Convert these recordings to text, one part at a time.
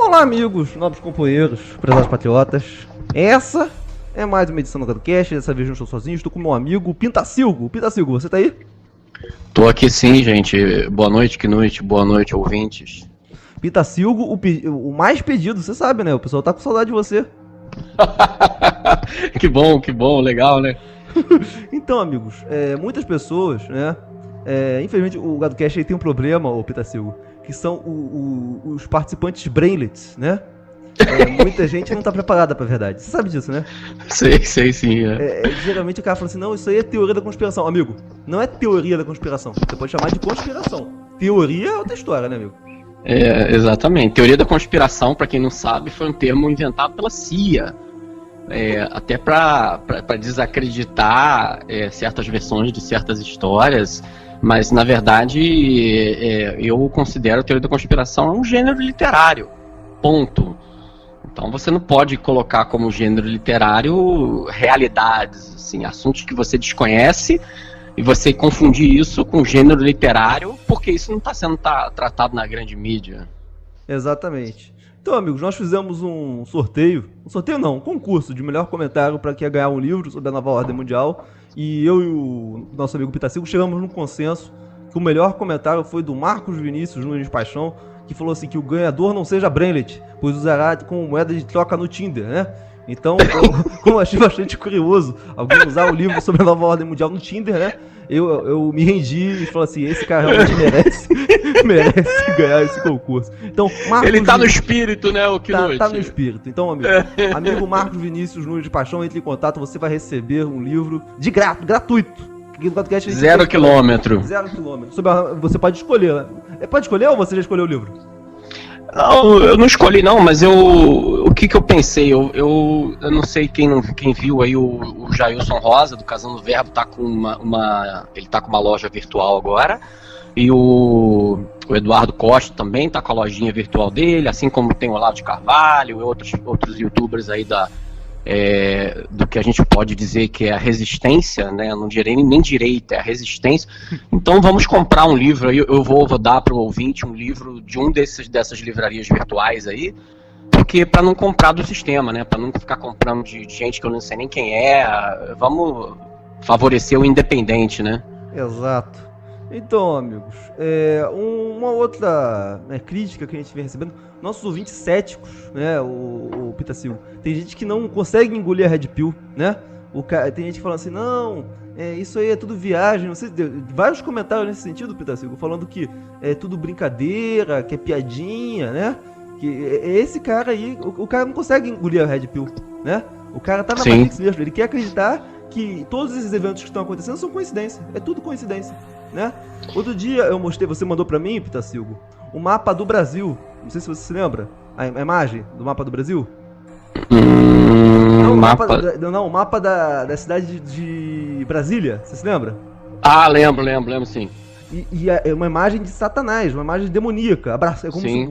Olá, amigos, nobres companheiros, prezados patriotas. Essa é mais uma edição do GadoCast. Dessa vez não estou sozinho, estou com meu amigo Pintacilgo. Pintacilgo, você tá aí? Tô aqui sim, gente. Boa noite, boa noite, ouvintes. Pintacilgo, o mais pedido, você sabe, né? O pessoal tá com saudade de você. Que bom, legal, né? Então, amigos, muitas pessoas, né? Infelizmente o GadoCast aí tem um problema, ô Pintacilgo, que são os participantes brainlets, né? Muita gente não tá preparada pra verdade. Você sabe disso, né? Sei sim. Geralmente o cara fala assim, não, isso aí é teoria da conspiração. Amigo, não é teoria da conspiração. Você pode chamar de conspiração. Teoria é outra história, né, amigo? Exatamente. Teoria da conspiração, pra quem não sabe, foi um termo inventado pela CIA. Até pra desacreditar certas versões de certas histórias. Mas, na verdade, eu considero a teoria da conspiração um gênero literário. Ponto. Então você não pode colocar como gênero literário realidades, assim, assuntos que você desconhece, e você confundir isso com gênero literário, porque isso não está sendo tratado na grande mídia. Exatamente. Então, amigos, nós fizemos um sorteio. Um concurso de melhor comentário para quem ia ganhar um livro sobre a nova ordem mundial. E eu e o nosso amigo Pintacilgo chegamos num consenso que o melhor comentário foi do Marcos Vinícius Nunes Paixão, que falou assim que o ganhador não seja Brainlet, pois usará como moeda de troca no Tinder, né? Então, como eu achei bastante curioso alguém usar o livro sobre a nova ordem mundial no Tinder, né? Eu me rendi e falei assim, esse cara realmente merece ganhar esse concurso. Então, Marcos Ele tá no espírito, né, o Knut? Tá no espírito. Então, amigo Marcos Vinícius Nunes de Paixão, entre em contato, você vai receber um livro de gratuito. 0 quilômetro. 0 quilômetro. Você pode escolher, né? Pode escolher ou você já escolheu o livro? Não, eu não escolhi não, mas o que eu pensei, eu não sei quem viu aí o Jailson Rosa, do Casando Verbo, tá com ele tá com uma loja virtual agora, e o Eduardo Costa também tá com a lojinha virtual dele, assim como tem o Olavo de Carvalho e outros youtubers aí do que a gente pode dizer que é a resistência, né? Não direi nem direita, é a resistência. Então vamos comprar um livro aí, eu vou dar para o ouvinte um livro de dessas livrarias virtuais aí, porque para não comprar do sistema, né? Para não ficar comprando de gente que eu não sei nem quem é, vamos favorecer o independente, né? Exato. Então, amigos, uma outra crítica que a gente vem recebendo, nossos ouvintes céticos, né, o Pintacilgo, tem gente que não consegue engolir a Red Pill, né, tem gente que fala assim, não, isso aí é tudo viagem, vários comentários nesse sentido, Pintacilgo, falando que é tudo brincadeira, que é piadinha, né, que esse cara aí, o cara não consegue engolir a Red Pill, né, o cara tá na Matrix mesmo, ele quer acreditar que todos esses eventos que estão acontecendo são coincidência, é tudo coincidência, né? Outro dia eu mostrei, você mandou pra mim, Pintacilgo, o mapa do Brasil, não sei se você se lembra, a imagem do mapa do Brasil. O mapa da cidade de Brasília, você se lembra? Ah, lembro sim. E é uma imagem de Satanás, uma imagem demoníaca, é como se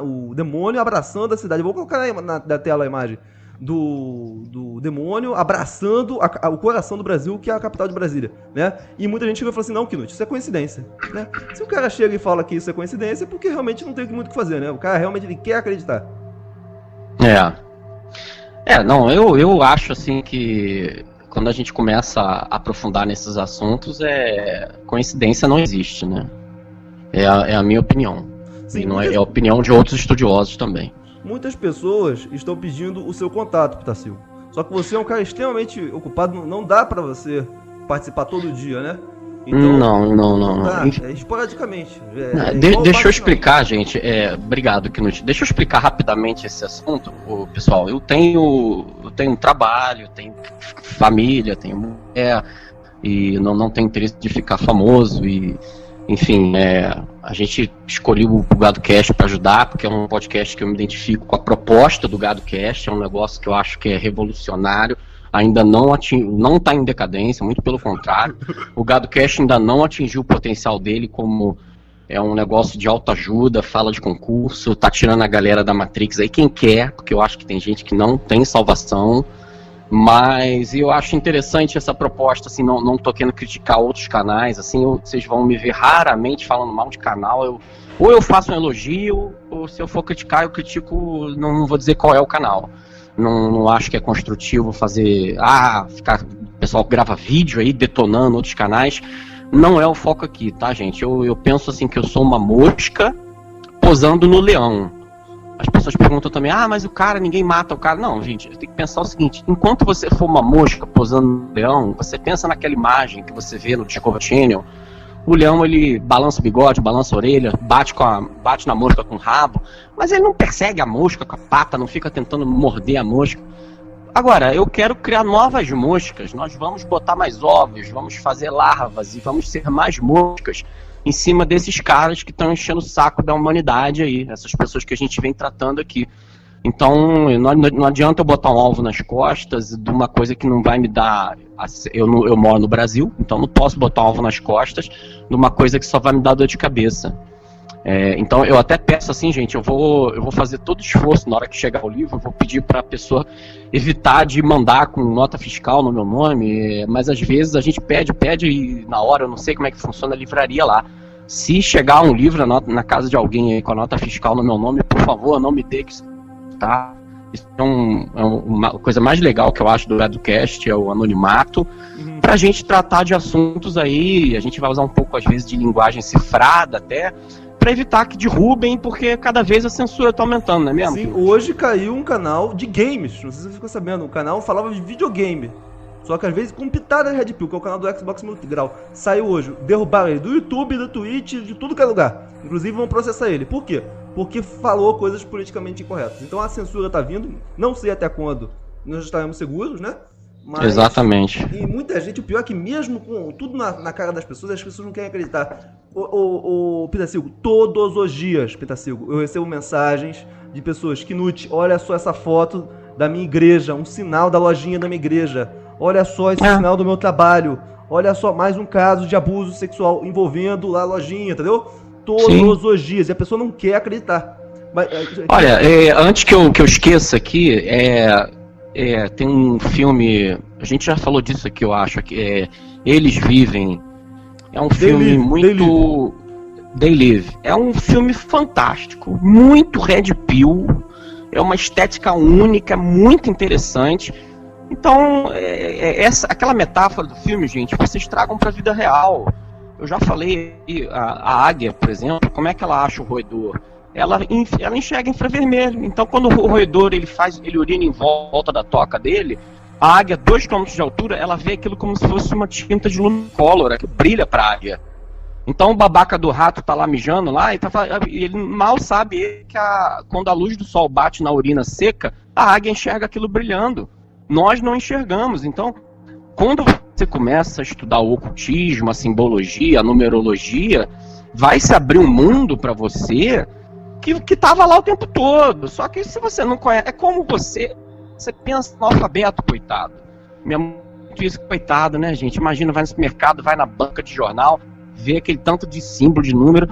o demônio abraçando a cidade. Eu vou colocar aí na tela a imagem do demônio abraçando o coração do Brasil, que é a capital de Brasília, né? E muita gente chega e fala assim, não, Knut, isso é coincidência, né? Se o cara chega e fala que isso é coincidência, é porque realmente não tem muito o que fazer, né? O cara realmente ele quer acreditar. Não, eu acho assim que quando a gente começa a aprofundar nesses assuntos, coincidência não existe, né? É a minha opinião. Sim, e não é a opinião de outros estudiosos também. Muitas pessoas estão pedindo o seu contato, Pintacilgo. Só que você é um cara extremamente ocupado, não dá pra você participar todo dia, né? Então, não. Dá, esporadicamente. Deixa eu explicar, gente. Obrigado, Knut. Deixa eu explicar rapidamente esse assunto, pessoal. Eu tenho um trabalho, tenho família, tenho mulher, e não tenho interesse de ficar famoso e... Enfim, a gente escolheu o GadoCast para ajudar, porque é um podcast que eu me identifico com a proposta do GadoCast, é um negócio que eu acho que é revolucionário, ainda não está em decadência, muito pelo contrário. O GadoCast ainda não atingiu o potencial dele como um negócio de autoajuda, fala de concurso, tá tirando a galera da Matrix aí, quem quer, porque eu acho que tem gente que não tem salvação. Mas eu acho interessante essa proposta, assim, não tô querendo criticar outros canais, assim, vocês vão me ver raramente falando mal de canal, Ou eu faço um elogio, ou se eu for criticar, eu critico, não vou dizer qual é o canal. Não acho que é construtivo fazer, o pessoal grava vídeo aí detonando outros canais. Não é o foco aqui, tá, gente? Eu penso assim que eu sou uma mosca posando no leão. As pessoas perguntam também, mas o cara, ninguém mata o cara. Não, gente, tem que pensar o seguinte, enquanto você for uma mosca posando no leão, você pensa naquela imagem que você vê no Discovery Channel. O leão, ele balança o bigode, balança a orelha, bate na mosca com o rabo, mas ele não persegue a mosca com a pata, não fica tentando morder a mosca. Agora, eu quero criar novas moscas, nós vamos botar mais ovos, vamos fazer larvas e vamos ser mais moscas em cima desses caras que estão enchendo o saco da humanidade aí, essas pessoas que a gente vem tratando aqui. Então, não adianta eu botar um alvo nas costas de uma coisa que não vai me dar... Eu moro no Brasil, então não posso botar um alvo nas costas de uma coisa que só vai me dar dor de cabeça. Então, eu até peço assim, gente, eu vou fazer todo esforço na hora que chegar o livro, eu vou pedir para a pessoa evitar de mandar com nota fiscal no meu nome, mas às vezes a gente pede e na hora, eu não sei como é que funciona a livraria lá. Se chegar um livro na casa de alguém aí com a nota fiscal no meu nome, por favor, não me dê que tá? Isso é uma coisa mais legal que eu acho do Educast, é o anonimato, pra gente tratar de assuntos aí, a gente vai usar um pouco às vezes de linguagem cifrada até, pra evitar que derrubem, porque cada vez a censura tá aumentando, não é mesmo? Sim, hoje caiu um canal de games, não sei se você ficou sabendo, o canal falava de videogame, só que às vezes com pitada de Red Pill, que é o canal do Xbox Multigrau, saiu hoje, derrubaram ele do YouTube, do Twitch, de tudo que é lugar, inclusive vão processar ele, por quê? Porque falou coisas politicamente incorretas. Então a censura tá vindo, não sei até quando nós estaremos seguros, né? Mas, exatamente. E muita gente, o pior é que mesmo com tudo na cara das pessoas, as pessoas não querem acreditar. O Pitacilgo, todos os dias, Pitacilgo, eu recebo mensagens de pessoas que, Nute, olha só essa foto da minha igreja, um sinal da lojinha da minha igreja. Olha só esse sinal do meu trabalho. Olha só, mais um caso de abuso sexual envolvendo a lojinha, entendeu? Todos os dias, e a pessoa não quer acreditar. Mas, olha, antes que eu esqueça aqui, tem um filme, a gente já falou disso aqui, eu acho, que Eles Vivem. É um filme muito... They Live. É um filme fantástico, muito Red Pill, é uma estética única, muito interessante. Então, aquela metáfora do filme, gente, vocês tragam para a vida real. Eu já falei, a águia, por exemplo, como é que ela acha o roedor? Ela enxerga infravermelho. Então, quando o roedor ele urina em volta da toca dele, a águia, 2 km de altura, ela vê aquilo como se fosse uma tinta de lumicolor, que brilha para a águia. Então, o babaca do rato tá lá mijando lá, e ele mal sabe que quando a luz do sol bate na urina seca, a águia enxerga aquilo brilhando. Nós não enxergamos. Então, quando você começa a estudar o ocultismo, a simbologia, a numerologia, vai se abrir um mundo para você que estava lá o tempo todo. Só que se você não conhece, é como você pensa no alfabeto, coitado. Minha mãe diz, coitado, né, gente? Imagina, vai no supermercado, vai na banca de jornal, vê aquele tanto de símbolo, de número,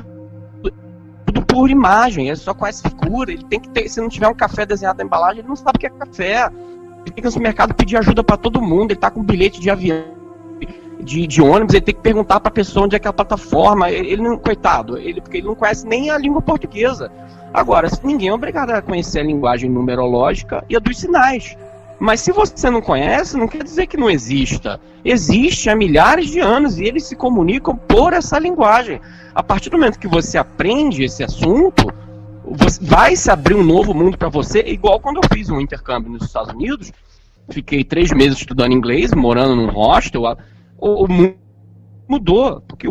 tudo por imagem, ele só conhece figura, ele tem que ter, se não tiver um café desenhado na embalagem, ele não sabe o que é café. Ele tem que ir no supermercado pedir ajuda para todo mundo, ele tá com um bilhete de avião, de ônibus, ele tem que perguntar para a pessoa onde é que é a plataforma, ele não, coitado, porque ele não conhece nem a língua portuguesa. Agora, ninguém é obrigado a conhecer a linguagem numerológica e a dos sinais. Mas se você não conhece, não quer dizer que não exista. Existe há milhares de anos e eles se comunicam por essa linguagem. A partir do momento que você aprende esse assunto, vai se abrir um novo mundo para você, igual quando eu fiz um intercâmbio nos Estados Unidos, fiquei 3 meses estudando inglês, morando num hostel, o mundo mudou, porque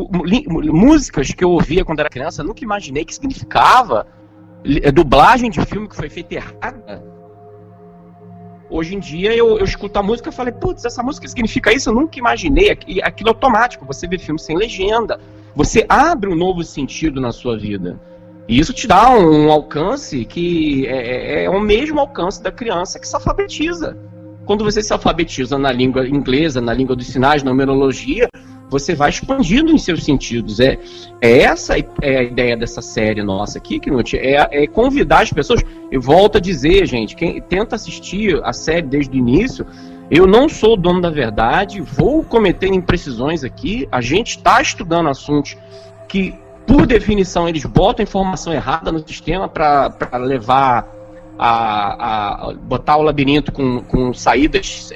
músicas que eu ouvia quando era criança, eu nunca imaginei que significava, dublagem de filme que foi feita errada. Hoje em dia eu escuto a música e falei, putz, essa música significa isso, eu nunca imaginei, aquilo é automático, você vê filme sem legenda, você abre um novo sentido na sua vida. E isso te dá um alcance que é o mesmo alcance da criança que se alfabetiza. Quando você se alfabetiza na língua inglesa, na língua dos sinais, na numerologia, você vai expandindo em seus sentidos. Essa é a ideia dessa série nossa aqui, Knut, é convidar as pessoas. Eu volto a dizer, gente, quem tenta assistir a série desde o início, eu não sou o dono da verdade, vou cometer imprecisões aqui, a gente está estudando assuntos que por definição, eles botam informação errada no sistema para levar botar o labirinto com saídas,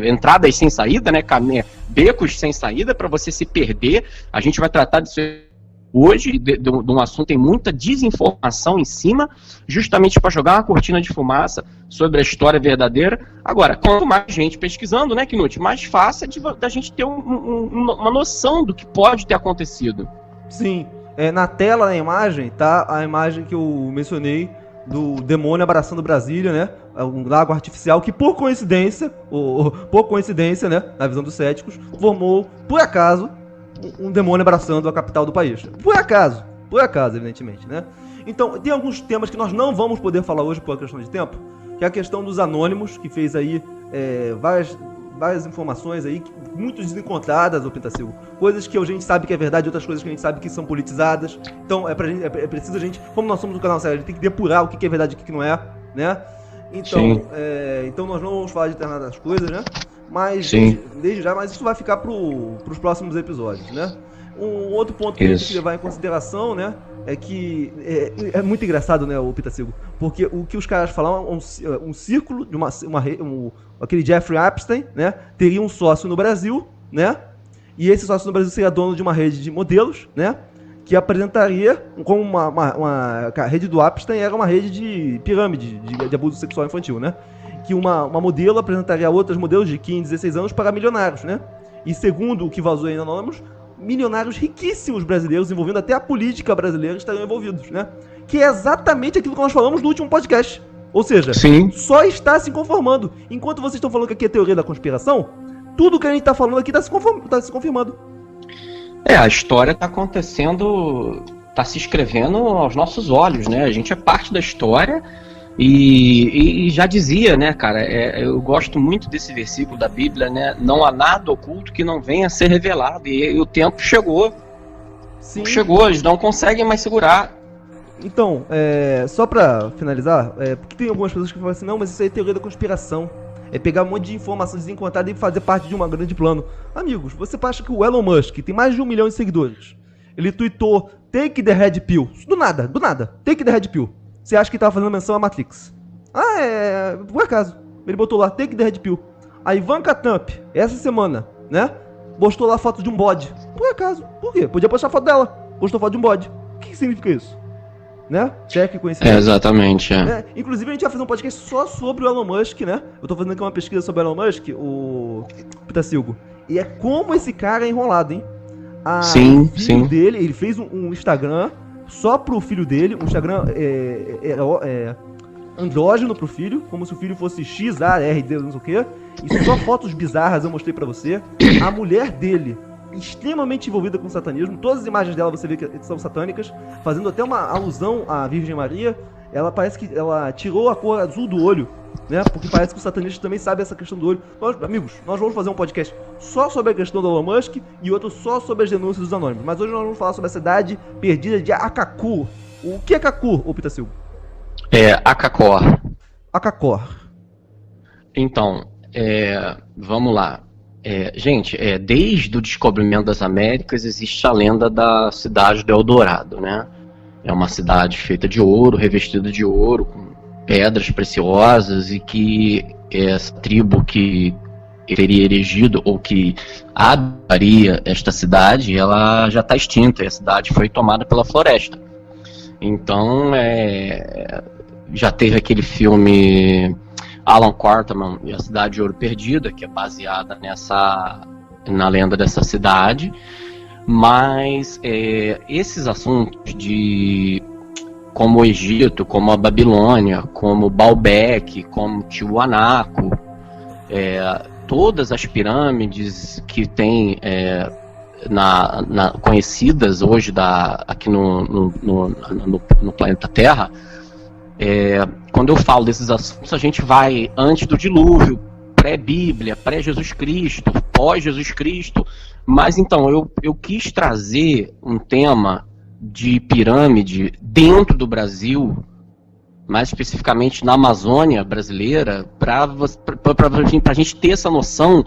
entradas sem saída, né, becos sem saída para você se perder. A gente vai tratar disso hoje, de um assunto que tem muita desinformação em cima, justamente para jogar uma cortina de fumaça sobre a história verdadeira. Agora, quanto mais gente pesquisando, né, Knut, mais fácil é da gente ter uma noção do que pode ter acontecido. Sim, na tela, na imagem, tá a imagem que eu mencionei do demônio abraçando Brasília, né? Um lago artificial que, por coincidência, né, na visão dos céticos, formou, por acaso, um demônio abraçando a capital do país. Por acaso, evidentemente, né? Então, tem alguns temas que nós não vamos poder falar hoje por questão de tempo, que é a questão dos anônimos, que fez aí várias informações aí, muito desencontradas, ô Pintacilgo. Coisas que a gente sabe que é verdade, outras coisas que a gente sabe que são politizadas. Então, é preciso a gente, como nós somos um canal sério, a gente tem que depurar o que é verdade e o que não é, né? Então, então nós não vamos falar de determinadas coisas, né? Mas, desde já, mas isso vai ficar pros próximos episódios, né? Um outro ponto que a gente tem que levar em consideração, né? É que é muito engraçado, né, o Pintacilgo? Porque o que os caras falam é um círculo de aquele Jeffrey Epstein, né? Teria um sócio no Brasil, né? E esse sócio no Brasil seria dono de uma rede de modelos, né? Que apresentaria como a rede do Epstein era uma rede de pirâmide de abuso sexual infantil, né? Que uma modelo apresentaria outros modelos de 15, 16 anos para milionários, né? E segundo o que vazou aí na Anonymous, milionários riquíssimos brasileiros, envolvendo até a política brasileira, estariam envolvidos, né? Que é exatamente aquilo que nós falamos no último podcast. Ou seja, só está se conformando. Enquanto vocês estão falando que aqui é teoria da conspiração, tudo que a gente está falando aqui está se confirmando. A história está acontecendo, está se escrevendo aos nossos olhos, né? A gente é parte da história e já dizia, né, cara, eu gosto muito desse versículo da Bíblia, né? Não há nada oculto que não venha a ser revelado. E o tempo chegou. Sim. Chegou, eles não conseguem mais segurar. Então, só pra finalizar, porque tem algumas pessoas que falam assim, não, mas isso aí é teoria da conspiração. É pegar um monte de informação desencontrada e fazer parte de um grande plano. Amigos, você acha que o Elon Musk tem mais de 1 milhão de seguidores? Ele tweetou, take the red pill. Do nada, take the red pill. Você acha que ele tava fazendo menção à Matrix? Por acaso. Ele botou lá, take the red pill. A Ivanka Trump, essa semana, né? Postou lá foto de um bode. Por acaso. Por quê? Podia postar foto dela. Postou foto de um bode. O que significa isso? Né? Cheque conhecimento. Exatamente, né? Inclusive a gente vai fazer um podcast só sobre o Elon Musk, né? Eu tô fazendo aqui uma pesquisa sobre o Elon Musk, o Pintacilgo. E é como esse cara é enrolado, hein? Sim. Dele, ele fez um Instagram só pro filho dele, um Instagram andrógeno pro filho, como se o filho fosse XARD, não sei o quê. E só fotos bizarras eu mostrei pra você. A mulher dele, extremamente envolvida com o satanismo, todas as imagens dela você vê que são satânicas, fazendo até uma alusão à Virgem Maria. Ela parece que ela tirou a cor azul do olho, né? Porque parece que os satanistas também sabem essa questão do olho. Amigos, nós vamos fazer um podcast só sobre a questão do Elon Musk e outro só sobre as denúncias dos anônimos. Mas hoje nós vamos falar sobre a cidade perdida de Akaku. O que é Akaku, ô Pintacilgo? Akakor. Akakor. Então, vamos lá. Gente, desde o descobrimento das Américas existe a lenda da cidade do Eldorado, né? É uma cidade feita de ouro, revestida de ouro, com pedras preciosas, e que essa tribo que teria erigido ou que abriria esta cidade, ela já está extinta, e a cidade foi tomada pela floresta. Então, já teve aquele filme Alan Quarterman e a Cidade de Ouro Perdida, que é baseada na lenda dessa cidade. Mas esses assuntos como o Egito, como a Babilônia, como Baalbek, como Tiwanaku, todas as pirâmides que tem conhecidas hoje aqui no planeta Terra, quando eu falo desses assuntos, a gente vai antes do dilúvio, pré-Bíblia, pré-Jesus Cristo, pós-Jesus Cristo. Mas então, eu quis trazer um tema de pirâmide dentro do Brasil, mais especificamente na Amazônia brasileira, para a gente ter essa noção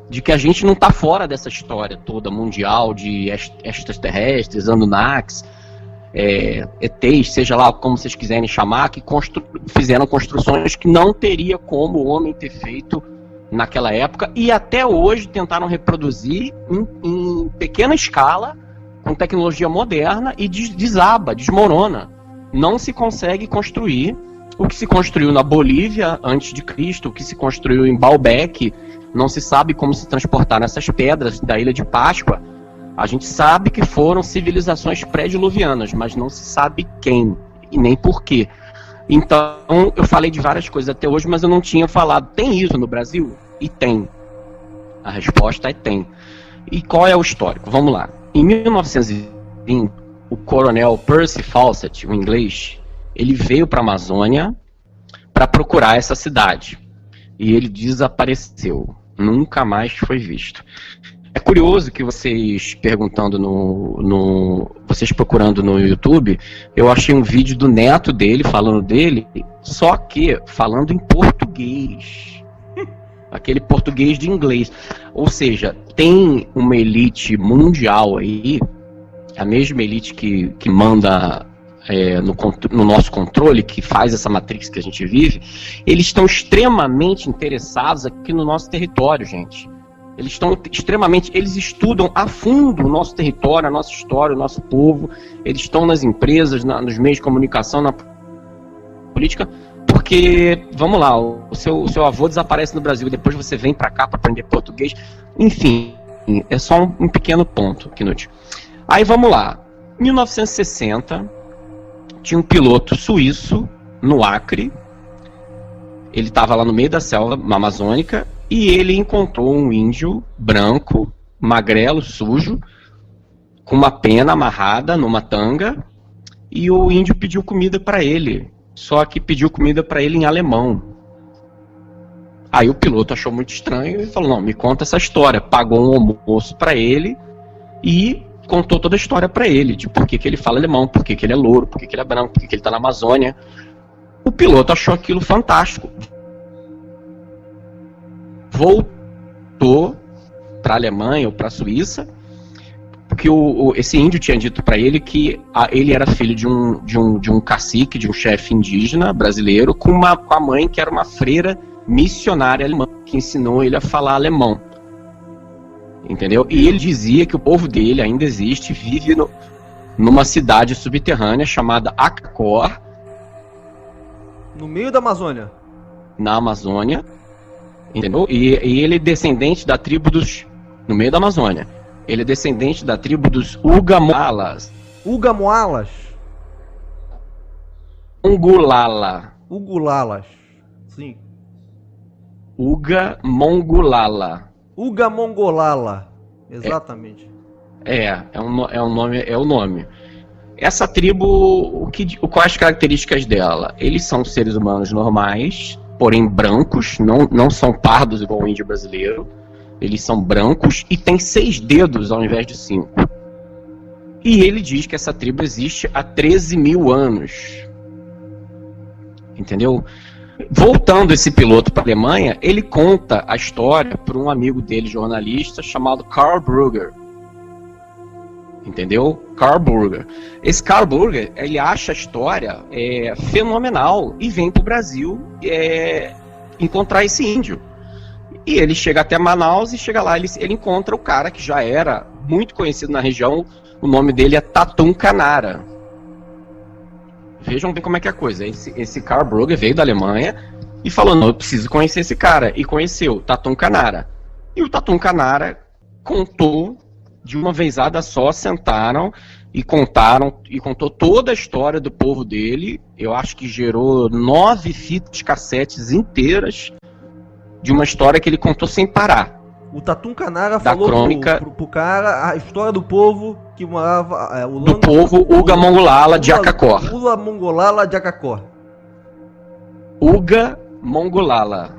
de que a gente não está fora dessa história toda mundial de extraterrestres, Anunnakis, ETs, seja lá como vocês quiserem chamar, que fizeram construções que não teria como o homem ter feito naquela época, e até hoje tentaram reproduzir em pequena escala, com tecnologia moderna, e desmorona. Não se consegue construir o que se construiu na Bolívia antes de Cristo, o que se construiu em Baalbek. Não se sabe como se transportaram essas pedras da Ilha de Páscoa. A gente sabe que foram civilizações pré-diluvianas, mas não se sabe quem e nem por quê. Então, eu falei de várias coisas até hoje, mas eu não tinha falado. Tem isso no Brasil? E tem. A resposta é tem. E qual é o histórico? Vamos lá. Em 1920, o coronel Percy Fawcett, o inglês, ele veio para a Amazônia para procurar essa cidade. E ele desapareceu. Nunca mais foi visto. É curioso que vocês perguntando vocês procurando no YouTube, eu achei um vídeo do neto dele, falando dele, só que falando em português. Aquele português de inglês. Ou seja, tem uma elite mundial aí, a mesma elite que manda no nosso controle, que faz essa matrix que a gente vive, eles estão extremamente interessados aqui no nosso território, gente. Eles estudam a fundo o nosso território, a nossa história, o nosso povo. Eles estão nas empresas, nos meios de comunicação, na política, porque, vamos lá, o seu avô desaparece no Brasil e depois você vem para cá para aprender português. Enfim, é só um pequeno ponto, Knut. Aí vamos lá. 1960, tinha um piloto suíço no Acre. Ele estava lá no meio da selva amazônica e ele encontrou um índio branco, magrelo, sujo, com uma pena amarrada numa tanga, e o índio pediu comida para ele, só que pediu comida para ele em alemão. Aí o piloto achou muito estranho e falou, não, me conta essa história. Pagou um almoço para ele e contou toda a história para ele, de por que ele fala alemão, por que ele é louro, por que ele é branco, por que ele está na Amazônia. O piloto achou aquilo fantástico. Voltou para a Alemanha ou para a Suíça, porque esse índio tinha dito para ele que ele era filho de um cacique, de um chefe indígena brasileiro, com a mãe que era uma freira missionária alemã, que ensinou ele a falar alemão. Entendeu? E ele dizia que o povo dele ainda existe, vive numa cidade subterrânea chamada Acacor, no meio da Amazônia. Na Amazônia, entendeu? E ele é descendente da tribo dos... No meio da Amazônia. Ele é descendente da tribo dos Ugamoalas. Ugamoalas? Ungulala. Ugulalas. Sim. Ugamongulala. Ugamongolala. Exatamente. É o nome. Essa tribo, quais as características dela? Eles são seres humanos normais, porém brancos, não são pardos igual o índio brasileiro. Eles são brancos e têm 6 dedos ao invés de 5. E ele diz que essa tribo existe há 13 mil anos. Entendeu? Voltando esse piloto para a Alemanha, ele conta a história para um amigo dele, jornalista, chamado Karl Brugger. Entendeu? Karl Brugger. Esse Karl Brugger, ele acha a história fenomenal e vem para o Brasil encontrar esse índio. E ele chega até Manaus e chega lá, ele encontra o cara que já era muito conhecido na região, o nome dele é Tatum Canara. Vejam bem como é que é a coisa. Esse Karl Brugger veio da Alemanha e falou, não, eu preciso conhecer esse cara. E conheceu Tatum Canara. E o Tatum Canara contou de uma vezada só, sentaram e contou toda a história do povo dele. Eu acho que gerou 9 fitas cassetes inteiras de uma história que ele contou sem parar. O Tatum Canara falou pro cara a história do povo que morava... do povo Ugamongolala de Acacor. Ugamongolala de Acacor. Ugamongolala.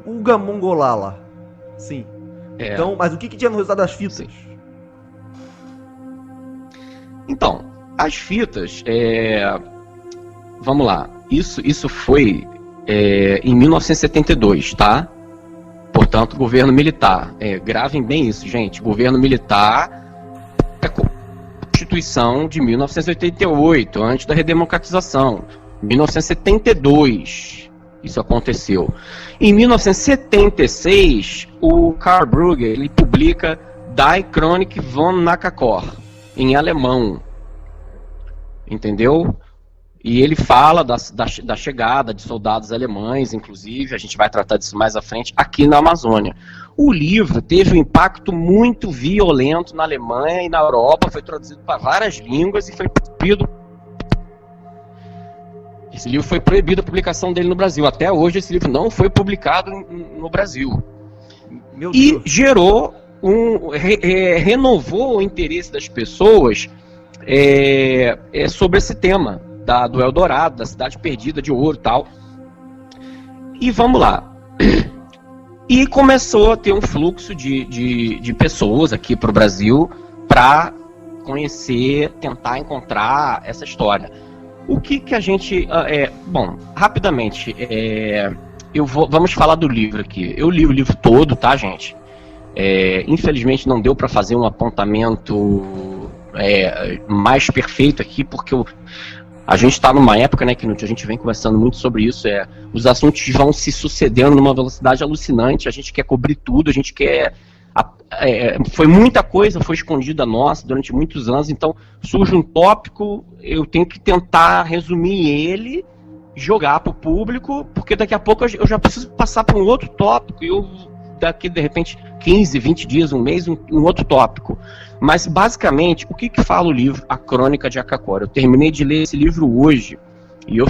Ugamongolala. Sim. Então, mas o que tinha no resultado das fitas? Sim. Então, as fitas... Vamos lá. Isso foi em 1972, tá? Portanto, governo militar. Gravem bem isso, gente. Governo militar é a Constituição de 1988, antes da redemocratização. 1972, isso aconteceu. Em 1976, o Karl Brugger, ele publica Die Chronik von Nackerkorps, em alemão. Entendeu? E ele fala da chegada de soldados alemães, inclusive, a gente vai tratar disso mais à frente, aqui na Amazônia. O livro teve um impacto muito violento na Alemanha e na Europa, foi traduzido para várias línguas e foi proibido. Esse livro foi proibido a publicação dele no Brasil. Até hoje esse livro não foi publicado no Brasil. Meu Deus. E gerou renovou o interesse das pessoas sobre esse tema do Eldorado, da cidade perdida de ouro e tal. E vamos lá. E começou a ter um fluxo de pessoas aqui para o Brasil para conhecer, tentar encontrar essa história. O que a gente... bom, rapidamente, vamos falar do livro aqui. Eu li o livro todo, tá, gente? Infelizmente não deu para fazer um apontamento mais perfeito aqui, porque a gente está numa época, né, que a gente vem conversando muito sobre isso, os assuntos vão se sucedendo numa velocidade alucinante, a gente quer cobrir tudo, a gente quer... foi muita coisa, foi escondida nossa durante muitos anos, então surge um tópico, eu tenho que tentar resumir ele, jogar para o público, porque daqui a pouco eu já preciso passar para um outro tópico, e eu daqui de repente 15, 20 dias, um mês, um outro tópico. Mas basicamente, o que fala o livro A Crônica de Akakora? Eu terminei de ler esse livro hoje e eu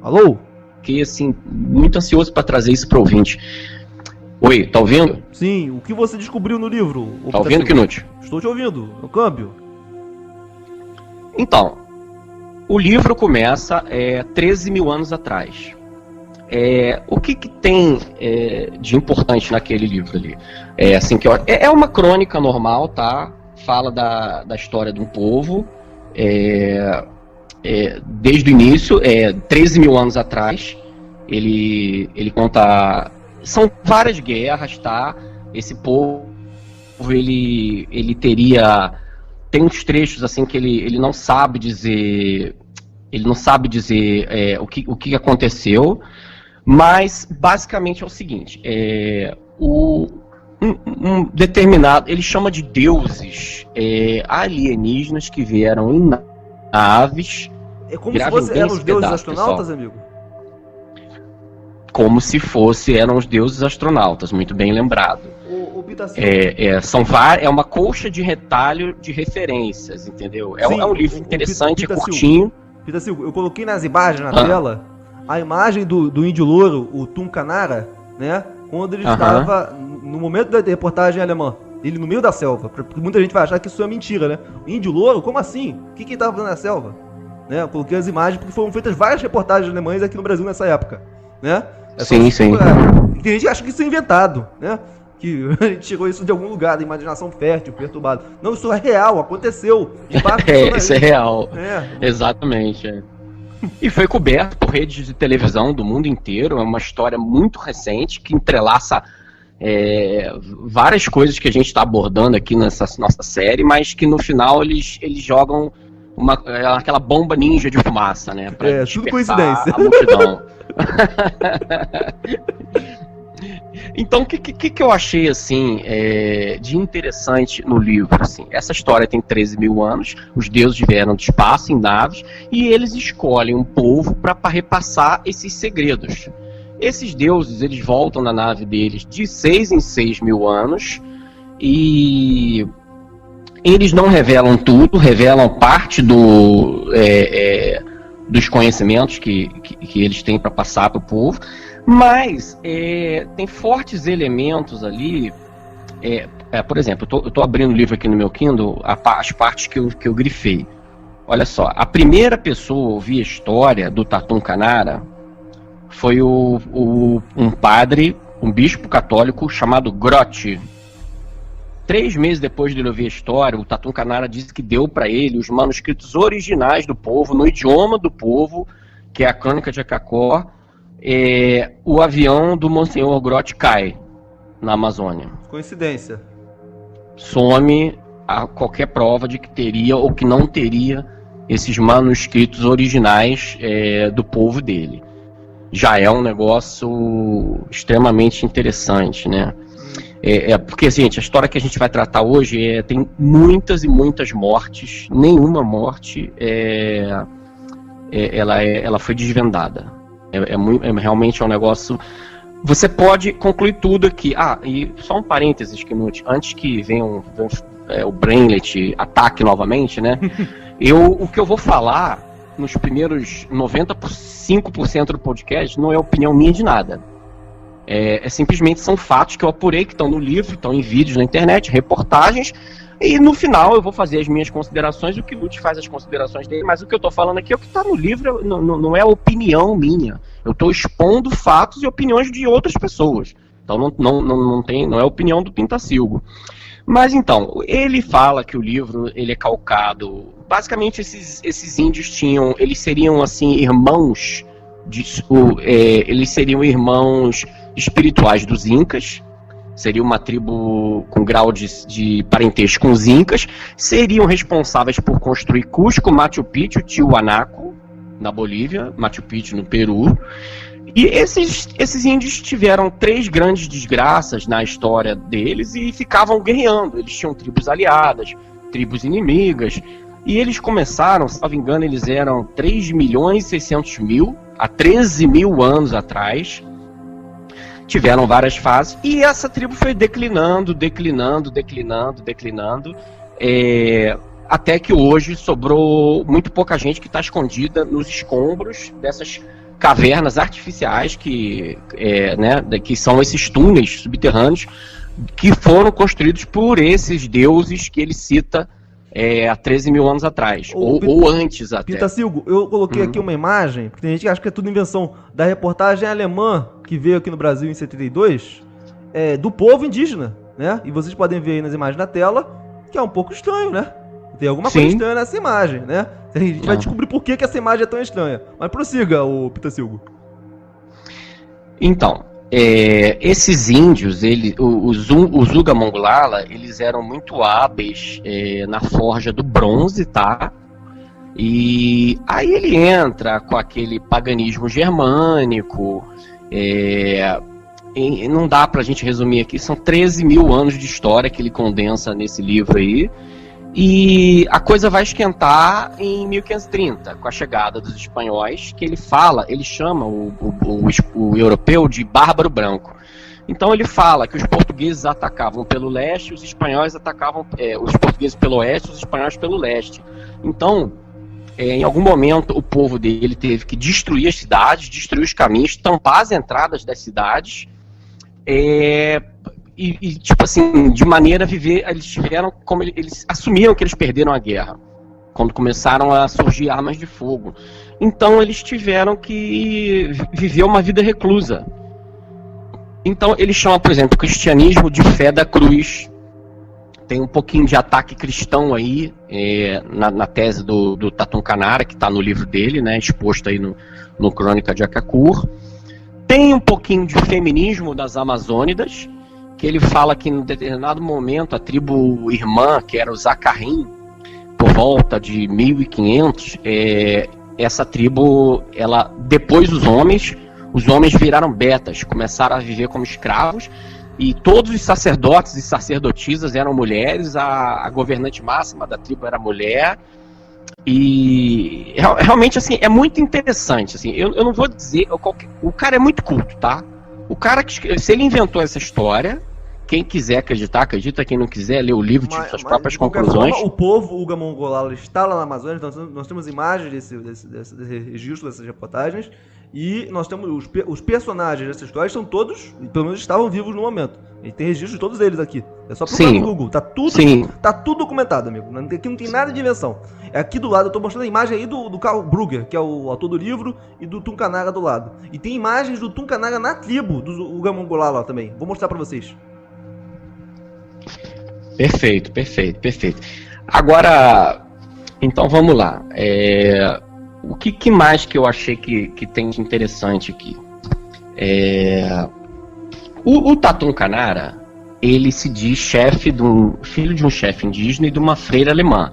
Alô? fiquei assim, muito ansioso para trazer isso para o ouvinte. Oi, tá ouvindo? Sim, o que você descobriu no livro? Tá ouvindo, Knut? Estou te ouvindo, no câmbio. Então, o livro começa 13 mil anos atrás. O que tem de importante naquele livro ali? Assim, é uma crônica normal, tá? Fala da história de um povo, desde o início, 13 mil anos atrás. Ele conta... São várias guerras, tá? Esse povo, ele teria... Tem uns trechos assim que ele não sabe dizer... Ele não sabe dizer o que aconteceu, mas basicamente é o seguinte, um determinado, ele chama de deuses alienígenas que vieram em naves. É como se fossem eram os deuses astronautas, pessoal. amigo? Como se eram os deuses astronautas, muito bem lembrado. O Pitacil. É uma colcha de retalho de referências, entendeu? Sim, é um livro interessante, Pitacil, curtinho. Pitacil, eu coloquei nas imagens na tela a imagem do índio louro, o Tuncanara, né? Quando ele estava no momento da reportagem alemã, ele no meio da selva, porque muita gente vai achar que isso é mentira, né? O índio louro, como assim? O que ele estava fazendo na selva? Né? Eu coloquei as imagens porque foram feitas várias reportagens alemães aqui no Brasil nessa época, né? Sim. Tem gente que acha que isso é inventado, né? Que a gente tirou isso de algum lugar, da imaginação fértil, perturbada. Não, isso é real, aconteceu. De fato, isso é real. Exatamente. E foi coberto por redes de televisão do mundo inteiro. É uma história muito recente que entrelaça várias coisas que a gente está abordando aqui nessa nossa série, mas que no final eles jogam aquela bomba ninja de fumaça, né? Pra tudo coincidência. A multidão. Então, o que eu achei assim de interessante no livro? Assim, essa história tem 13 mil anos, os deuses vieram do espaço em naves e eles escolhem um povo para repassar esses segredos. Esses deuses, eles voltam na nave deles de 6 em 6 mil anos e eles não revelam tudo, revelam parte dos conhecimentos que eles têm para passar para o povo. Mas tem fortes elementos ali. Por exemplo, eu tô abrindo o livro aqui no meu Kindle, as partes que eu grifei. Olha só, a primeira pessoa a ouvir a história do Tatum-Canara foi um padre, um bispo católico chamado Grotti. 3 meses depois de ele ouvir a história, o Tatum-Canara disse que deu para ele os manuscritos originais do povo, no idioma do povo, que é a Crônica de Akakor, o avião do Monsenhor Grotti cai na Amazônia. Coincidência. Some a qualquer prova de que teria ou que não teria esses manuscritos originais do povo dele. Já é um negócio extremamente interessante, né? Porque, gente, a história que a gente vai tratar hoje tem muitas e muitas mortes. Nenhuma morte ela foi desvendada. Realmente é um negócio... Você pode concluir tudo aqui. E só um parênteses, Knut, antes que venha o Brainlet ataque novamente, né? O que eu vou falar nos primeiros 95% do podcast não é opinião minha de nada. Simplesmente são fatos que eu apurei, que estão no livro, estão em vídeos na internet, reportagens, e no final eu vou fazer as minhas considerações, o Knut faz as considerações dele, mas o que eu estou falando aqui é o que está no livro, não é opinião minha. Eu estou expondo fatos e opiniões de outras pessoas. Então não é opinião do Pintacilgo. Mas então, ele fala que o livro ele é calcado. Basicamente, esses índios eles seriam assim irmãos, eles seriam irmãos espirituais dos Incas. Seria uma tribo com grau de parentesco com os Incas. Seriam responsáveis por construir Cusco, Machu Picchu, Tiwanaku na Bolívia, Machu Picchu no Peru. E esses índios tiveram 3 grandes desgraças na história deles e ficavam guerreando. Eles tinham tribos aliadas, tribos inimigas. E eles começaram, se não me engano, eles eram 3.600.000, há 13 mil anos atrás. Tiveram várias fases. E essa tribo foi declinando, até que hoje sobrou muito pouca gente que está escondida nos escombros dessas cavernas artificiais que são esses túneis subterrâneos que foram construídos por esses deuses que ele cita há 13 mil anos atrás, ou antes até. Pintacilgo, eu coloquei aqui uma imagem, porque tem gente que acha que é tudo invenção, da reportagem alemã que veio aqui no Brasil em 72, do povo indígena, né? E vocês podem ver aí nas imagens na tela, que é um pouco estranho, né? Tem alguma coisa estranha nessa imagem, né? A gente vai descobrir por que essa imagem é tão estranha. Mas prossiga, o Pintacilgo. Então, esses índios, os Uga-Mongolala, eles eram muito hábeis na forja do bronze, tá? E aí ele entra com aquele paganismo germânico, e não dá pra gente resumir aqui, são 13 mil anos de história que ele condensa nesse livro aí. E a coisa vai esquentar em 1530, com a chegada dos espanhóis, que ele chama o europeu de bárbaro branco. Então ele fala que os portugueses atacavam pelo leste, os espanhóis atacavam, os portugueses pelo oeste, os espanhóis pelo leste. Então, em algum momento, o povo dele teve que destruir as cidades, destruir os caminhos, tampar as entradas das cidades, e tipo assim, de maneira a viver, eles assumiram que eles perderam a guerra, quando começaram a surgir armas de fogo. Então eles tiveram que viver uma vida reclusa. Então ele chama, por exemplo, o cristianismo de fé da cruz. Tem um pouquinho de ataque cristão aí, na tese do Tatum Canara, que está no livro dele, né, exposto aí no Crônica de Akakura. Tem um pouquinho de feminismo das Amazônidas, que ele fala que em determinado momento a tribo irmã, que era o Zacarim, por volta de 1500, essa tribo, depois os homens viraram betas, começaram a viver como escravos, e todos os sacerdotes e sacerdotisas eram mulheres, a governante máxima da tribo era mulher, e realmente assim, é muito interessante, assim, eu não vou dizer, o cara é muito culto, tá? O cara, se ele inventou essa história, quem quiser acreditar, acredita. Quem não quiser, lê o livro, tira suas próprias conclusões. Forma, o povo Uga-Mongolala está lá na Amazônia, então nós temos imagens desse registro, dessas reportagens, e nós temos os personagens dessa história, são todos, pelo menos estavam vivos no momento. E tem registro de todos eles aqui. É só procurar no Google. Tá tudo documentado, amigo. Aqui não tem nada de invenção. Aqui do lado, eu tô mostrando a imagem aí do Karl Brugger, que é o autor do livro, e do Tuncanaga do lado. E tem imagens do Tuncanaga na tribo dos Uga-Mongolala também. Vou mostrar pra vocês. Perfeito. Agora, então vamos lá. O que mais que eu achei que tem de interessante aqui? O Tatum Canara, ele se diz filho de um chefe indígena e de uma freira alemã.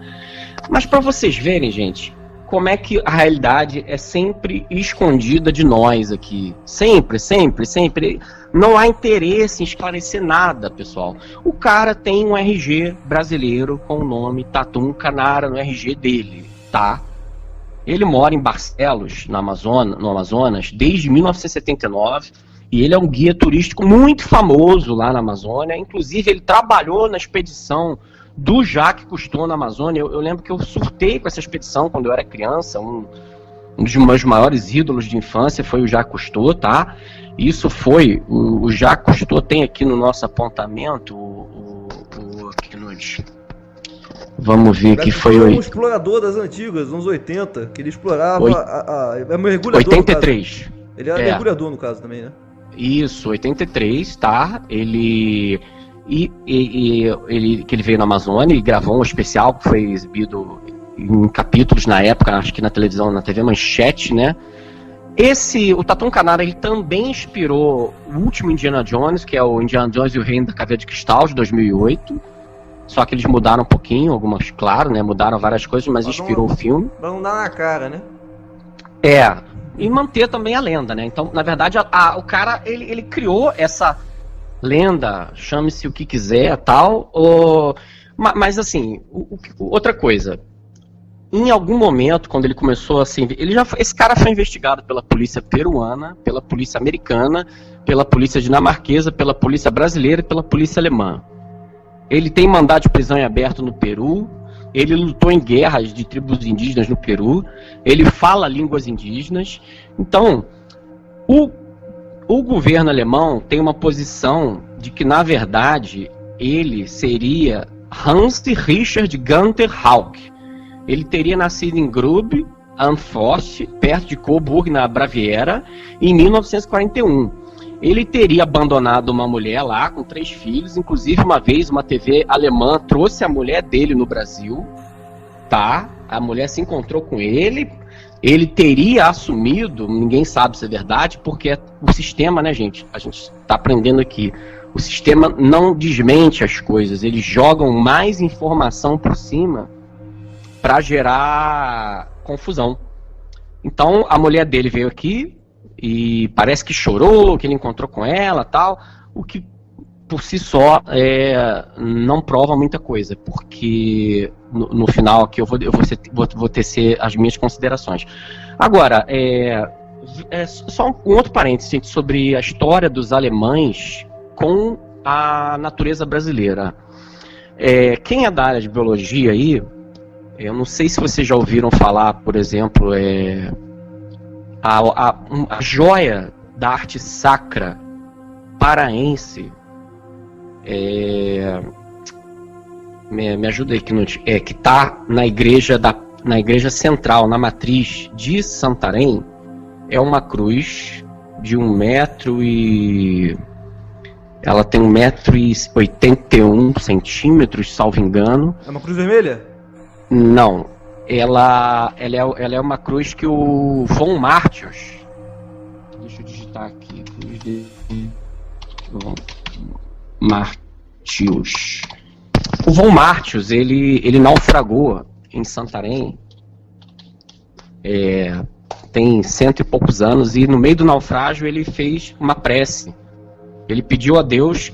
Mas para vocês verem, gente, como é que a realidade é sempre escondida de nós aqui. Sempre, sempre, sempre. Não há interesse em esclarecer nada, pessoal. O cara tem um RG brasileiro com o nome Tatum Canara no RG dele, tá? Ele mora em Barcelos, no Amazonas, desde 1979. E ele é um guia turístico muito famoso lá na Amazônia. Inclusive, ele trabalhou na expedição do Jacques Cousteau na Amazônia. Eu lembro que eu surtei com essa expedição quando eu era criança. Um dos meus maiores ídolos de infância foi o Jacques Cousteau, tá? Isso foi, o Jacques Cousteau tem aqui no nosso apontamento, vamos ver que foi um explorador das antigas, nos anos 80, que ele explorava é mergulhador. 83. Ele era mergulhador no caso também, né? Isso, 83, tá? Ele veio na Amazônia e gravou um especial que foi exibido em capítulos na época, acho que na televisão, na TV Manchete, né? O Tatum Canara, ele também inspirou o último Indiana Jones, que é o Indiana Jones e o Reino da Caveira de Cristal, de 2008. Só que eles mudaram um pouquinho, algumas, claro, né? Mudaram várias coisas, mas inspirou o filme. Pra não dar na cara, né? E manter também a lenda, né? Então, na verdade, o cara, ele criou essa lenda, chame-se o que quiser, tal. Mas, assim, outra coisa. Em algum momento, quando ele começou assim, esse cara foi investigado pela polícia peruana, pela polícia americana, pela polícia dinamarquesa, pela polícia brasileira e pela polícia alemã. Ele tem mandado de prisão em aberto no Peru, ele lutou em guerras de tribos indígenas no Peru, ele fala línguas indígenas. Então, o governo alemão tem uma posição de que, na verdade, ele seria Hans Richard Gunther Hauck. Ele teria nascido em Grube am Forst, perto de Coburg, na Baviera, em 1941. Ele teria abandonado uma mulher lá, com 3 filhos. Inclusive, uma vez, uma TV alemã trouxe a mulher dele no Brasil, tá? A mulher se encontrou com ele. Ele teria assumido, ninguém sabe se é verdade, porque o sistema, né, gente? A gente está aprendendo aqui. O sistema não desmente as coisas. Eles jogam mais informação por cima para gerar confusão. Então, a mulher dele veio aqui e parece que chorou, que ele encontrou com ela, tal, o que por si só não prova muita coisa, porque no final aqui eu vou tecer as minhas considerações. Agora, só um outro parênteses, gente, sobre a história dos alemães com a natureza brasileira. Quem é da área de biologia aí, eu não sei se vocês já ouviram falar, por exemplo, a joia da arte sacra paraense, me ajuda aí, que está na igreja central, na matriz de Santarém, é uma cruz de 1 metro e... ela tem 1,81 m, salvo engano. É uma cruz vermelha? Não, ela é uma cruz que o Von Martius, deixa eu digitar aqui, cruz de Von Martius. O Von Martius, ele naufragou em Santarém, tem 100 e poucos anos, e no meio do naufrágio ele fez uma prece. Ele pediu a Deus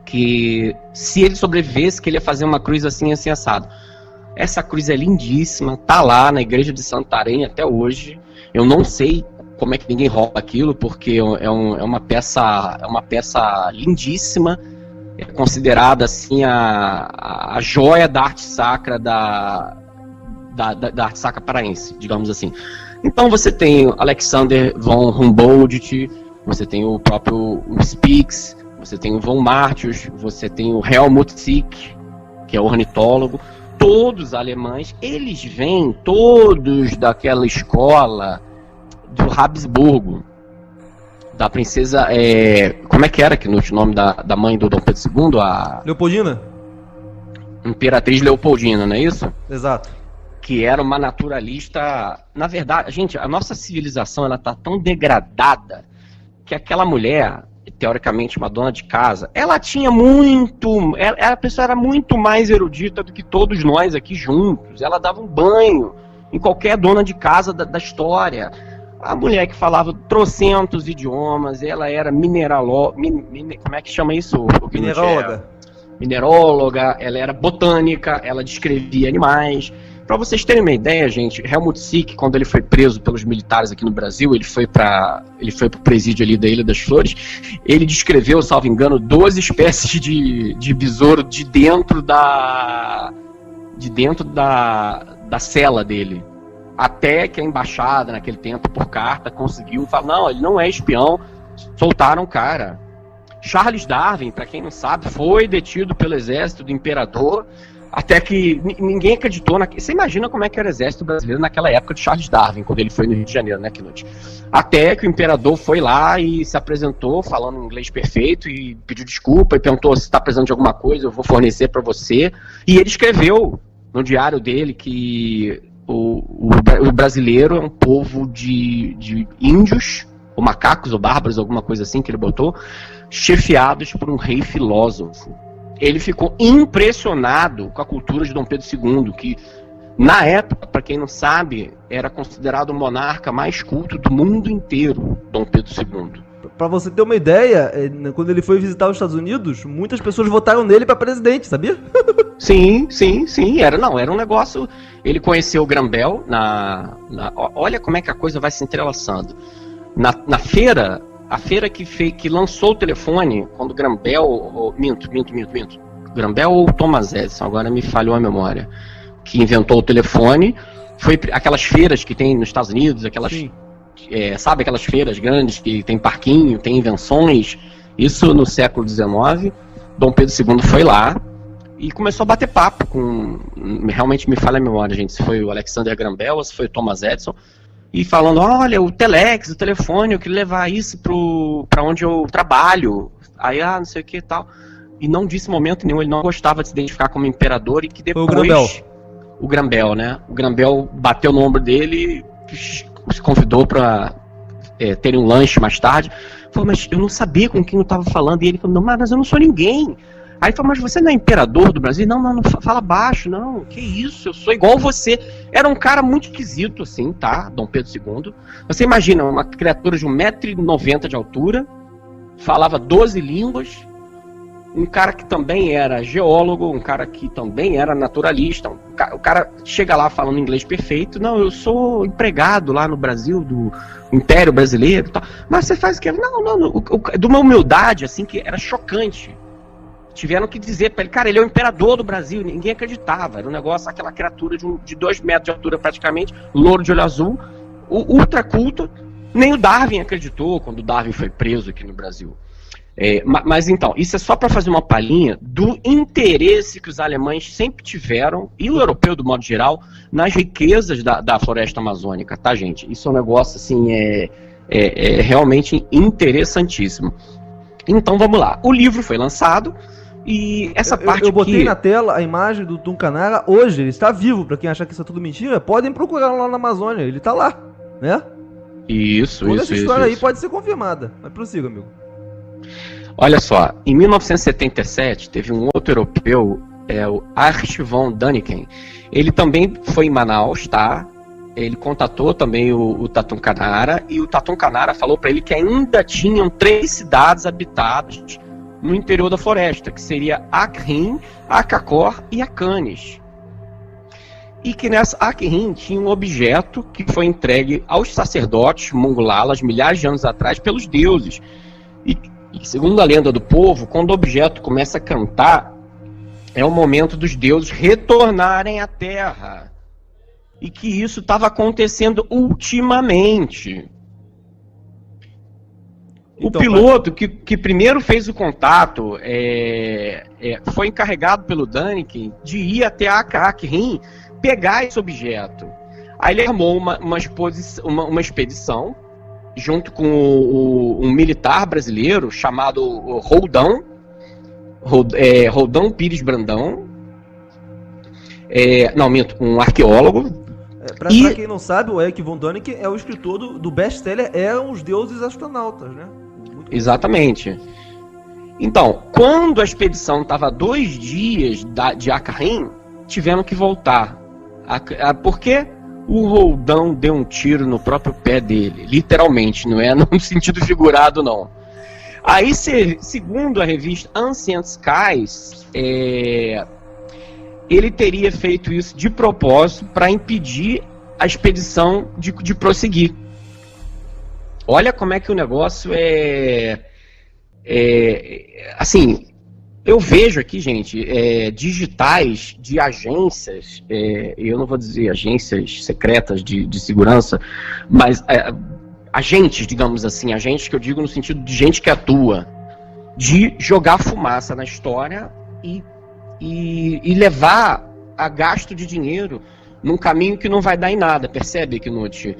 que, se ele sobrevivesse, que ele ia fazer uma cruz assim, assim, assado. Essa cruz é lindíssima, tá lá na igreja de Santarém até hoje. Eu não sei como é que ninguém rouba aquilo, porque é uma peça lindíssima, é considerada assim a joia da arte sacra da arte sacra paraense, digamos assim. Então você tem Alexander von Humboldt, você tem o próprio Spix, você tem o Von Martius, você tem o Helmut Sick, que é ornitólogo. Todos alemães, eles vêm todos daquela escola do Habsburgo, da princesa, como é que era, Knut, o nome da mãe do Dom Pedro II? A Leopoldina? Imperatriz Leopoldina, não é isso? Exato. Que era uma naturalista. Na verdade, gente, a nossa civilização, ela tá tão degradada que aquela mulher, teoricamente uma dona de casa, ela tinha a pessoa era muito mais erudita do que todos nós aqui juntos. Ela dava um banho em qualquer dona de casa da história. A mulher que falava trocentos idiomas, ela era como é que chama isso? Mineróloga, ela era botânica, ela descrevia animais. Para vocês terem uma ideia, gente, Helmut Sick, quando ele foi preso pelos militares aqui no Brasil, ele foi pro presídio ali da Ilha das Flores, ele descreveu, salvo engano, 12 espécies de besouro de dentro da cela dele. Até que a embaixada, naquele tempo, por carta, conseguiu falar, não, ele não é espião, soltaram o cara. Charles Darwin, para quem não sabe, foi detido pelo exército do imperador, até que ninguém acreditou. Você imagina como é que era o exército brasileiro naquela época de Charles Darwin, quando ele foi no Rio de Janeiro, né, Knut? Até que o imperador foi lá e se apresentou, falando inglês perfeito, e pediu desculpa, e perguntou se está precisando de alguma coisa, eu vou fornecer para você. E ele escreveu no diário dele que o brasileiro é um povo de índios, ou macacos, ou bárbaros, alguma coisa assim que ele botou, chefiados por um rei filósofo. Ele ficou impressionado com a cultura de Dom Pedro II, que, na época, para quem não sabe, era considerado o monarca mais culto do mundo inteiro, Dom Pedro II. Pra você ter uma ideia, quando ele foi visitar os Estados Unidos, muitas pessoas votaram nele pra presidente, sabia? Sim. Era um negócio... Ele conheceu o Graham-Bell olha como é que a coisa vai se entrelaçando. Na feira... A feira que lançou o telefone, quando o Graham-Bell... Minto. Graham-Bell ou Thomas Edison, agora me falhou a memória. Que inventou o telefone. Foi aquelas feiras que tem nos Estados Unidos, aquelas... sabe aquelas feiras grandes que tem parquinho, tem invenções? Isso no século XIX. Dom Pedro II foi lá e começou a bater papo com... Realmente me falha a memória, gente, se foi o Alexander Graham Bell ou se foi o Thomas Edison. E falando, olha, o telex, o telefone, eu queria levar isso pra onde eu trabalho. Aí, não sei o que e tal. E não disse momento nenhum, ele não gostava de se identificar como imperador e que depois... O Graham-Bell, né? O Graham-Bell bateu no ombro dele e se convidou para terem um lanche mais tarde. Falou, mas eu não sabia com quem eu estava falando. E ele falou, não, mas eu não sou ninguém. Aí ele falou, mas você não é imperador do Brasil? Não, fala baixo, não, que isso, eu sou igual você. Era um cara muito esquisito, assim, tá, Dom Pedro II. Você imagina, uma criatura de 1,90 m de altura, falava 12 línguas, um cara que também era geólogo, um cara que também era naturalista, o cara chega lá falando inglês perfeito, não, eu sou empregado lá no Brasil, do Império Brasileiro e tal, mas você faz o quê? Não, de uma humildade, assim, que era chocante. Tiveram que dizer pra ele, cara, ele é o imperador do Brasil, ninguém acreditava, era um negócio, aquela criatura de 2 metros de altura praticamente, louro de olho azul, ultra culto, nem o Darwin acreditou quando o Darwin foi preso aqui no Brasil. Mas então, isso é só para fazer uma palhinha do interesse que os alemães sempre tiveram, e o europeu do modo geral, nas riquezas da floresta amazônica, tá, gente? Isso é um negócio, assim, realmente interessantíssimo. Então, vamos lá. O livro foi lançado, e essa parte eu botei na tela a imagem do Tuncanara hoje, ele está vivo, para quem achar que isso é tudo mentira, podem procurar lá na Amazônia, ele está lá, né? Toda essa história aí pode ser confirmada, mas prossiga, amigo. Olha só, em 1977 teve um outro europeu, o Art von Däniken. Ele também foi em Manaus, tá? Ele contatou também o Tatum Canara, e o Tatum Canara falou para ele que ainda tinham 3 cidades habitadas no interior da floresta, que seria Akrim, Akakor e Akanes. E que nessa Akrim tinha um objeto que foi entregue aos sacerdotes mongolalas milhares de anos atrás pelos deuses. E segundo a lenda do povo, quando o objeto começa a cantar, é o momento dos deuses retornarem à Terra. E que isso estava acontecendo ultimamente. Então, o piloto que primeiro fez o contato foi encarregado pelo Däniken de ir até a Akrim pegar esse objeto. Aí ele armou uma expedição junto com um militar brasileiro chamado Roldão Pires Brandão. Um arqueólogo. Pra quem não sabe, o Erich von Däniken é o escritor do best-seller Eram os Deuses Astronautas, né? Exatamente. Então, quando a expedição estava 2 dias de Acarim, tivemos que voltar. Porque o Roldão deu um tiro no próprio pé dele. Literalmente, não é no sentido figurado, não. Aí, segundo a revista Ancient Skies, ele teria feito isso de propósito para impedir a expedição de prosseguir. Olha como é que o negócio assim, eu vejo aqui, gente, digitais de agências, eu não vou dizer agências secretas de segurança, mas agentes, digamos assim, agentes que eu digo no sentido de gente que atua, de jogar fumaça na história e levar a gasto de dinheiro num caminho que não vai dar em nada, percebe, Knut?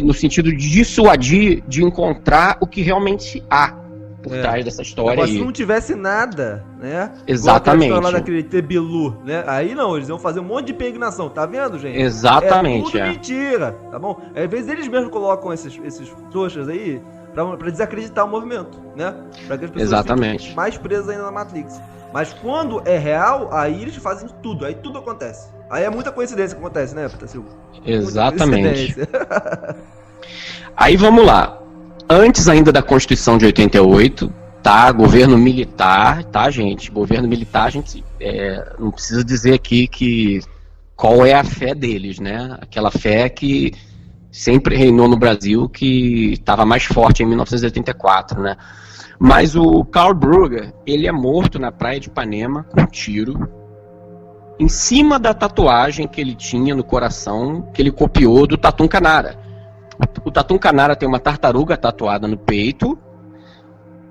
No sentido de dissuadir de encontrar o que realmente há por trás dessa história. Agora, se não tivesse nada, né? Exatamente. Lá daquele Tebilu, né? Aí não, eles iam fazer um monte de peregrinação, tá vendo, gente? Exatamente. É tudo mentira, tá bom? Às vezes eles mesmos colocam esses trouxas aí pra desacreditar o movimento, né? Pra que as pessoas fiquem mais presas ainda na Matrix. Mas quando é real, aí eles fazem tudo, aí tudo acontece. Aí é muita coincidência que acontece, né, Pita Silva? Exatamente. Aí vamos lá. Antes ainda da Constituição de 88, tá? Governo militar, tá, gente? Governo militar, a gente não precisa dizer aqui qual é a fé deles, né? Aquela fé que sempre reinou no Brasil, que estava mais forte em 1984, né? Mas o Karl Brugger, ele é morto na praia de Ipanema com um tiro em cima da tatuagem que ele tinha no coração, que ele copiou do Tatum Canara. O Tatum Canara tem uma tartaruga tatuada no peito.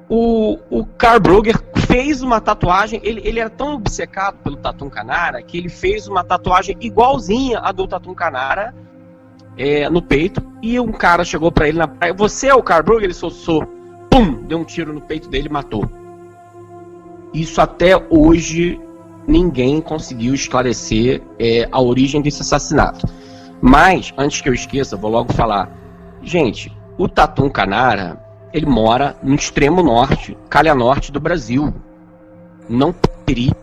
O Karl Brugger fez uma tatuagem, ele era tão obcecado pelo Tatum Canara que ele fez uma tatuagem igualzinha a do Tatum Canara no peito, e um cara chegou pra ele na praia: "Você é o Karl Brugger?" Ele sou. Pum! Deu um tiro no peito dele e matou. Isso até hoje ninguém conseguiu esclarecer a origem desse assassinato. Mas, antes que eu esqueça, vou logo falar. Gente, o Tatum Canara, ele mora no extremo norte, calha norte do Brasil. Não poderia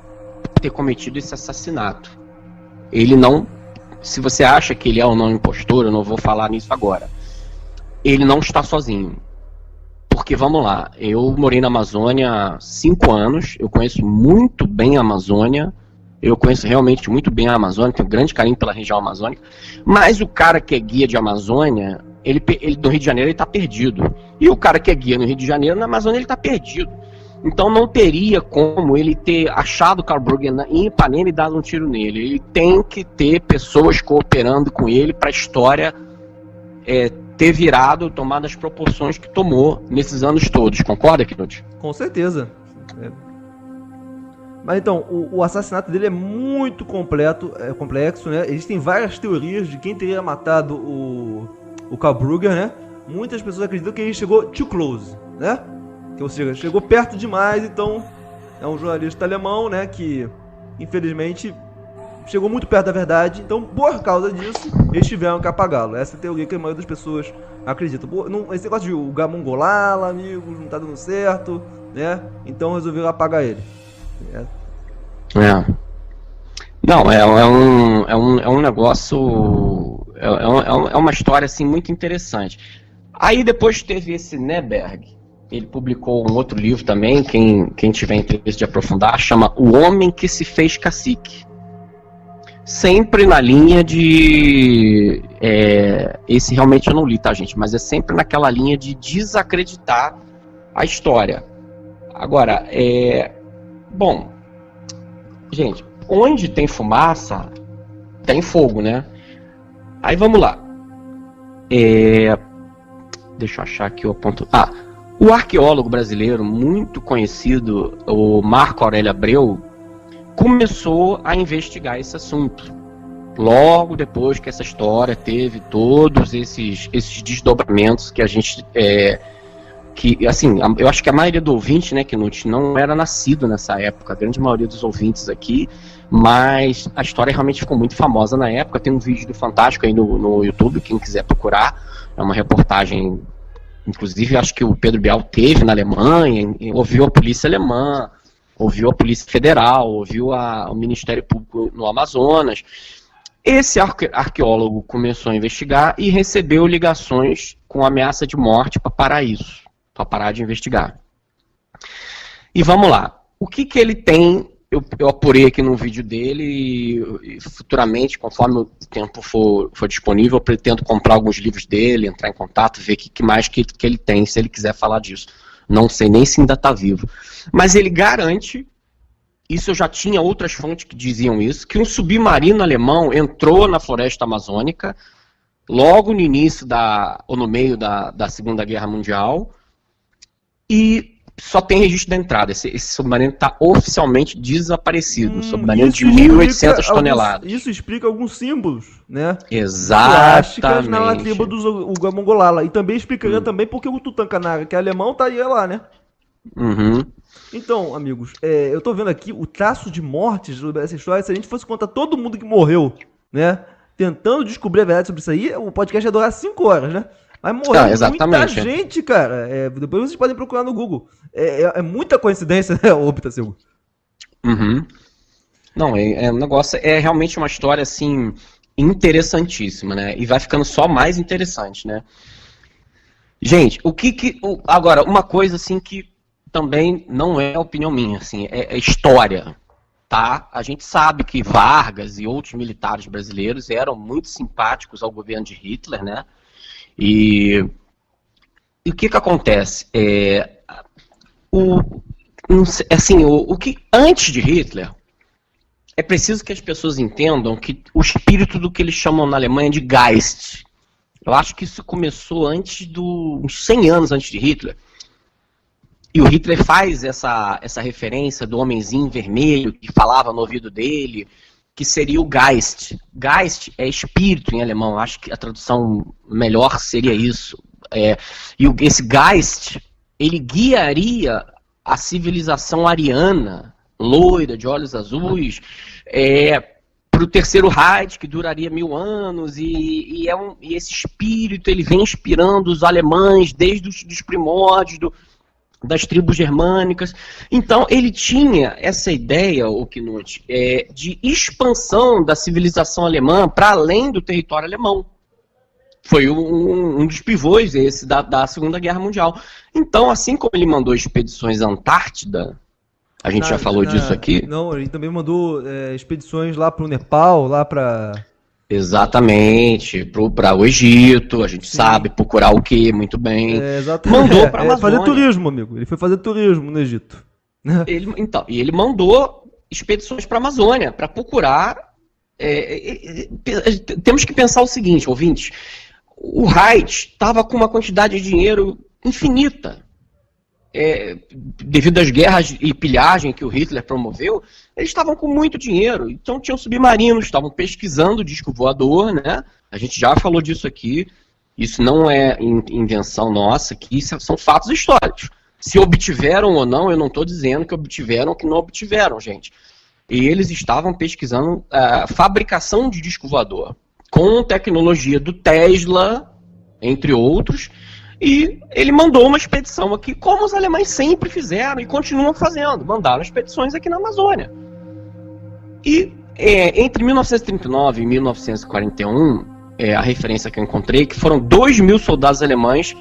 ter cometido esse assassinato. Ele não... Se você acha que ele é ou não impostor, eu não vou falar nisso agora. Ele não está sozinho. Porque, vamos lá, eu morei na Amazônia há 5 anos, eu conheço muito bem a Amazônia, eu conheço realmente muito bem a Amazônia, tenho um grande carinho pela região amazônica, mas o cara que é guia de Amazônia, ele do Rio de Janeiro, ele está perdido. E o cara que é guia no Rio de Janeiro, na Amazônia, ele está perdido. Então não teria como ele ter achado o Karl Brugger em Ipanema e dado um tiro nele. Ele tem que ter pessoas cooperando com ele para a história ter tomado as proporções que tomou nesses anos todos. Concorda, Knut? Com certeza. Mas então, o assassinato dele é muito complexo, né? Existem várias teorias de quem teria matado o Karl Brugger, né? Muitas pessoas acreditam que ele chegou too close, né? Ou seja, chegou perto demais, então é um jornalista alemão, né? Que, infelizmente, chegou muito perto da verdade, então, por causa disso, eles tiveram que apagá-lo. Essa é a teoria que a maioria das pessoas acredita. Esse negócio de o Gamongolala, amigos, não tá dando certo, né? Então resolveram apagar ele. Não, é um negócio, é uma história assim muito interessante. Aí depois teve esse Neberg, ele publicou um outro livro também, quem tiver interesse de aprofundar, chama O Homem que se Fez Cacique. Sempre na linha de... esse realmente eu não li, tá, gente? Mas é sempre naquela linha de desacreditar a história. Agora, bom, gente, onde tem fumaça, tem fogo, né? Aí vamos lá. Deixa eu achar aqui o ponto... o arqueólogo brasileiro muito conhecido, o Marco Aurélio Abreu, começou a investigar esse assunto. Logo depois que essa história teve todos esses desdobramentos que a gente... que, assim, eu acho que a maioria do ouvinte, né, que não era nascido nessa época, a grande maioria dos ouvintes aqui, mas a história realmente ficou muito famosa na época. Tem um vídeo do Fantástico aí no YouTube, quem quiser procurar, é uma reportagem Inclusive, acho que o Pedro Bial teve na Alemanha, ouviu a polícia alemã, ouviu a Polícia Federal, ouviu o Ministério Público no Amazonas. Esse arqueólogo começou a investigar e recebeu ligações com ameaça de morte para parar isso, para parar de investigar. E vamos lá. O que ele tem, eu apurei aqui no vídeo dele e futuramente, conforme o tempo for disponível, eu pretendo comprar alguns livros dele, entrar em contato, ver o que mais que ele tem, se ele quiser falar disso. Não sei nem se ainda está vivo. Mas ele garante, isso eu já tinha outras fontes que diziam isso, que um submarino alemão entrou na floresta amazônica logo no início ou no meio da Segunda Guerra Mundial e só tem registro da entrada. Esse submarino está oficialmente desaparecido. Um submarino de 1.800 toneladas. Isso explica alguns símbolos, né? Exatamente. Na tribo dos Ugamongolala. E também explicaria também porque o Tutankhamon, que é alemão, estaria lá, né? Uhum. Então, amigos, eu tô vendo aqui o traço de mortes dessa história. Se a gente fosse contar todo mundo que morreu, né? Tentando descobrir a verdade sobre isso aí, o podcast ia durar 5 horas, né? Mas morreu muita gente, cara. Depois vocês podem procurar no Google. É muita coincidência, né, ô Pitacil? Uhum. Não, um negócio, é realmente uma história, assim, interessantíssima, né? E vai ficando só mais interessante, né? Gente, agora, uma coisa, assim, que também não é opinião minha, assim, é história, tá? A gente sabe que Vargas e outros militares brasileiros eram muito simpáticos ao governo de Hitler, né? E o que acontece? O que antes de Hitler, é preciso que as pessoas entendam que o espírito do que eles chamam na Alemanha de Geist, eu acho que isso começou uns 100 anos antes de Hitler. E o Hitler faz essa referência do homenzinho vermelho que falava no ouvido dele, que seria o Geist. Geist é espírito em alemão, acho que a tradução melhor seria isso. Esse Geist, ele guiaria a civilização ariana, loira, de olhos azuis, para o Terceiro Reich, que duraria 1000 anos, e esse espírito ele vem inspirando os alemães desde os primórdios das tribos germânicas. Então, ele tinha essa ideia, o Knut, de expansão da civilização alemã para além do território alemão. Foi um dos pivôs esse da Segunda Guerra Mundial. Então, assim como ele mandou expedições à Antártida, a gente já falou disso aqui. Não, ele também mandou expedições lá para o Nepal, lá para... Exatamente, para o Egito, a gente sabe procurar o que muito bem. Exatamente. Mandou para a Amazônia. Fazer turismo, amigo. Ele foi fazer turismo no Egito. Ele mandou expedições para a Amazônia para procurar. Temos que pensar o seguinte, ouvintes. O Reich estava com uma quantidade de dinheiro infinita. Devido às guerras e pilhagem que o Hitler promoveu, eles estavam com muito dinheiro, então tinham submarinos, estavam pesquisando o disco voador, né? A gente já falou disso aqui, isso não é invenção nossa, que são fatos históricos. Se obtiveram ou não, eu não estou dizendo que obtiveram ou que não obtiveram, gente. E eles estavam pesquisando a fabricação de disco voador, com tecnologia do Tesla, entre outros. E ele mandou uma expedição aqui, como os alemães sempre fizeram e continuam fazendo. Mandaram expedições aqui na Amazônia. E entre 1939 e 1941, a referência que eu encontrei, que foram 2.000 soldados alemães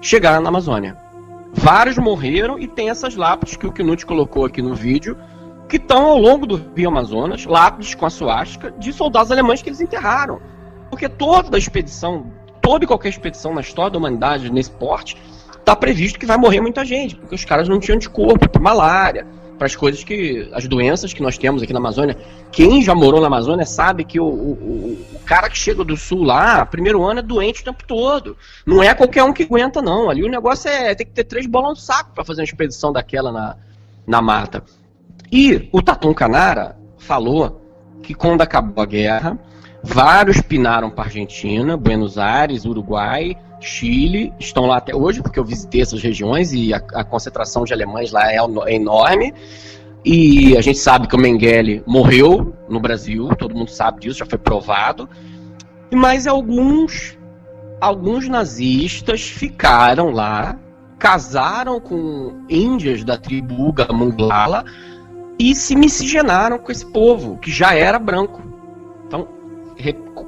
chegaram na Amazônia. Vários morreram e tem essas lápides que o Knut colocou aqui no vídeo, que estão ao longo do Rio Amazonas, lápides com a suástica de soldados alemães que eles enterraram. Porque toda e qualquer expedição na história da humanidade nesse porte, está previsto que vai morrer muita gente, porque os caras não tinham anticorpo para malária, para as doenças que nós temos aqui na Amazônia. Quem já morou na Amazônia sabe que o cara que chega do sul lá, primeiro ano é doente o tempo todo. Não é qualquer um que aguenta, não. Ali o negócio tem que ter 3 bolas no saco para fazer uma expedição daquela na mata. E o Tatum Canara falou que quando acabou a guerra, vários pinaram para Argentina, Buenos Aires, Uruguai, Chile, estão lá até hoje, porque eu visitei essas regiões e a concentração de alemães lá é enorme. E a gente sabe que o Mengele morreu no Brasil, todo mundo sabe disso, já foi provado. Mas alguns alguns nazistas ficaram lá, casaram com índias da tribo Uga Mongola e se miscigenaram com esse povo, que já era branco. Então,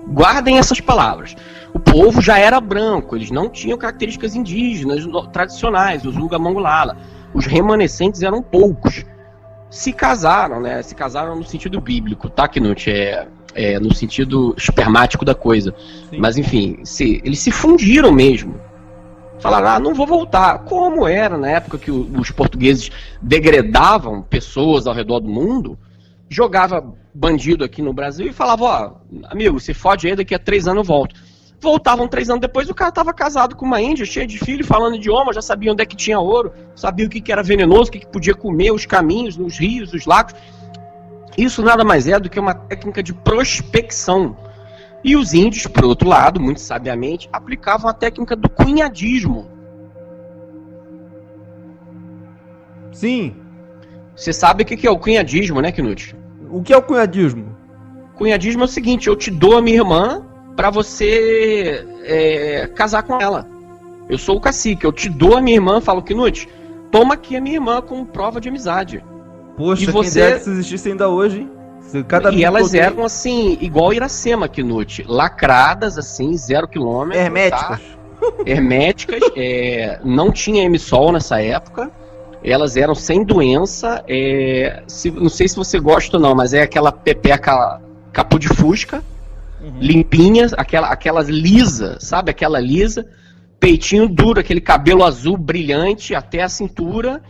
guardem essas palavras. O povo já era branco, eles não tinham características indígenas tradicionais, os Uga Mongolala. Os remanescentes eram poucos. Se casaram, né? Se casaram no sentido bíblico, tá, Knut? No sentido espermático da coisa. Sim. Mas, enfim, eles se fundiram mesmo. Falaram, não vou voltar. Como era na época que os portugueses degradavam pessoas ao redor do mundo, jogava bandido aqui no Brasil e falava, amigo, se fode aí, daqui a 3 anos eu volto. Voltavam 3 anos depois, o cara estava casado com uma índia, cheia de filho, falando idioma, já sabia onde é que tinha ouro, sabia o que era venenoso, o que podia comer, os caminhos, os rios, os lagos. Isso nada mais é do que uma técnica de prospecção. E os índios, por outro lado, muito sabiamente, aplicavam a técnica do cunhadismo. Sim. Você sabe o que é o cunhadismo, né, Knut? O que é o cunhadismo? Cunhadismo é o seguinte, eu te dou a minha irmã para você casar com ela. Eu sou o cacique, eu te dou a minha irmã, falo, Knut, toma aqui a minha irmã como prova de amizade. Poxa, quem dera que isso existisse ainda hoje, hein? E elas eram assim, igual Iracema, Knut, lacradas assim, 0 km. Herméticas. Tá? Herméticas, não tinha emissol nessa época. Elas eram sem doença. Não sei se você gosta ou não, mas é aquela pepeca capô de fusca, limpinhas, aquelas lisa, sabe? Aquela lisa, peitinho duro, aquele cabelo azul brilhante até a cintura.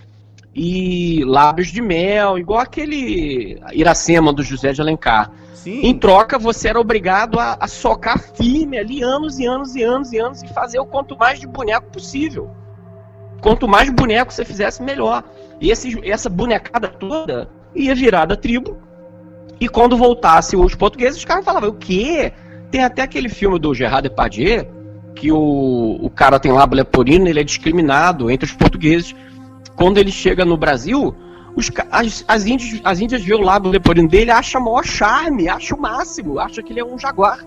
E lábios de mel, igual aquele Iracema do José de Alencar. Sim. Em troca, você era obrigado a socar firme ali anos e anos e anos e anos e fazer o quanto mais de boneco possível. Quanto mais boneco você fizesse, melhor. E essa bonecada toda ia virar da tribo. E quando voltasse os portugueses, os caras falavam, o quê? Tem até aquele filme do Gerard Depardieu, que o cara tem lábio leporino, ele é discriminado entre os portugueses. Quando ele chega no Brasil, as índias vê o lábio leporino dele, acha o maior charme, acha o máximo, acha que ele é um jaguar.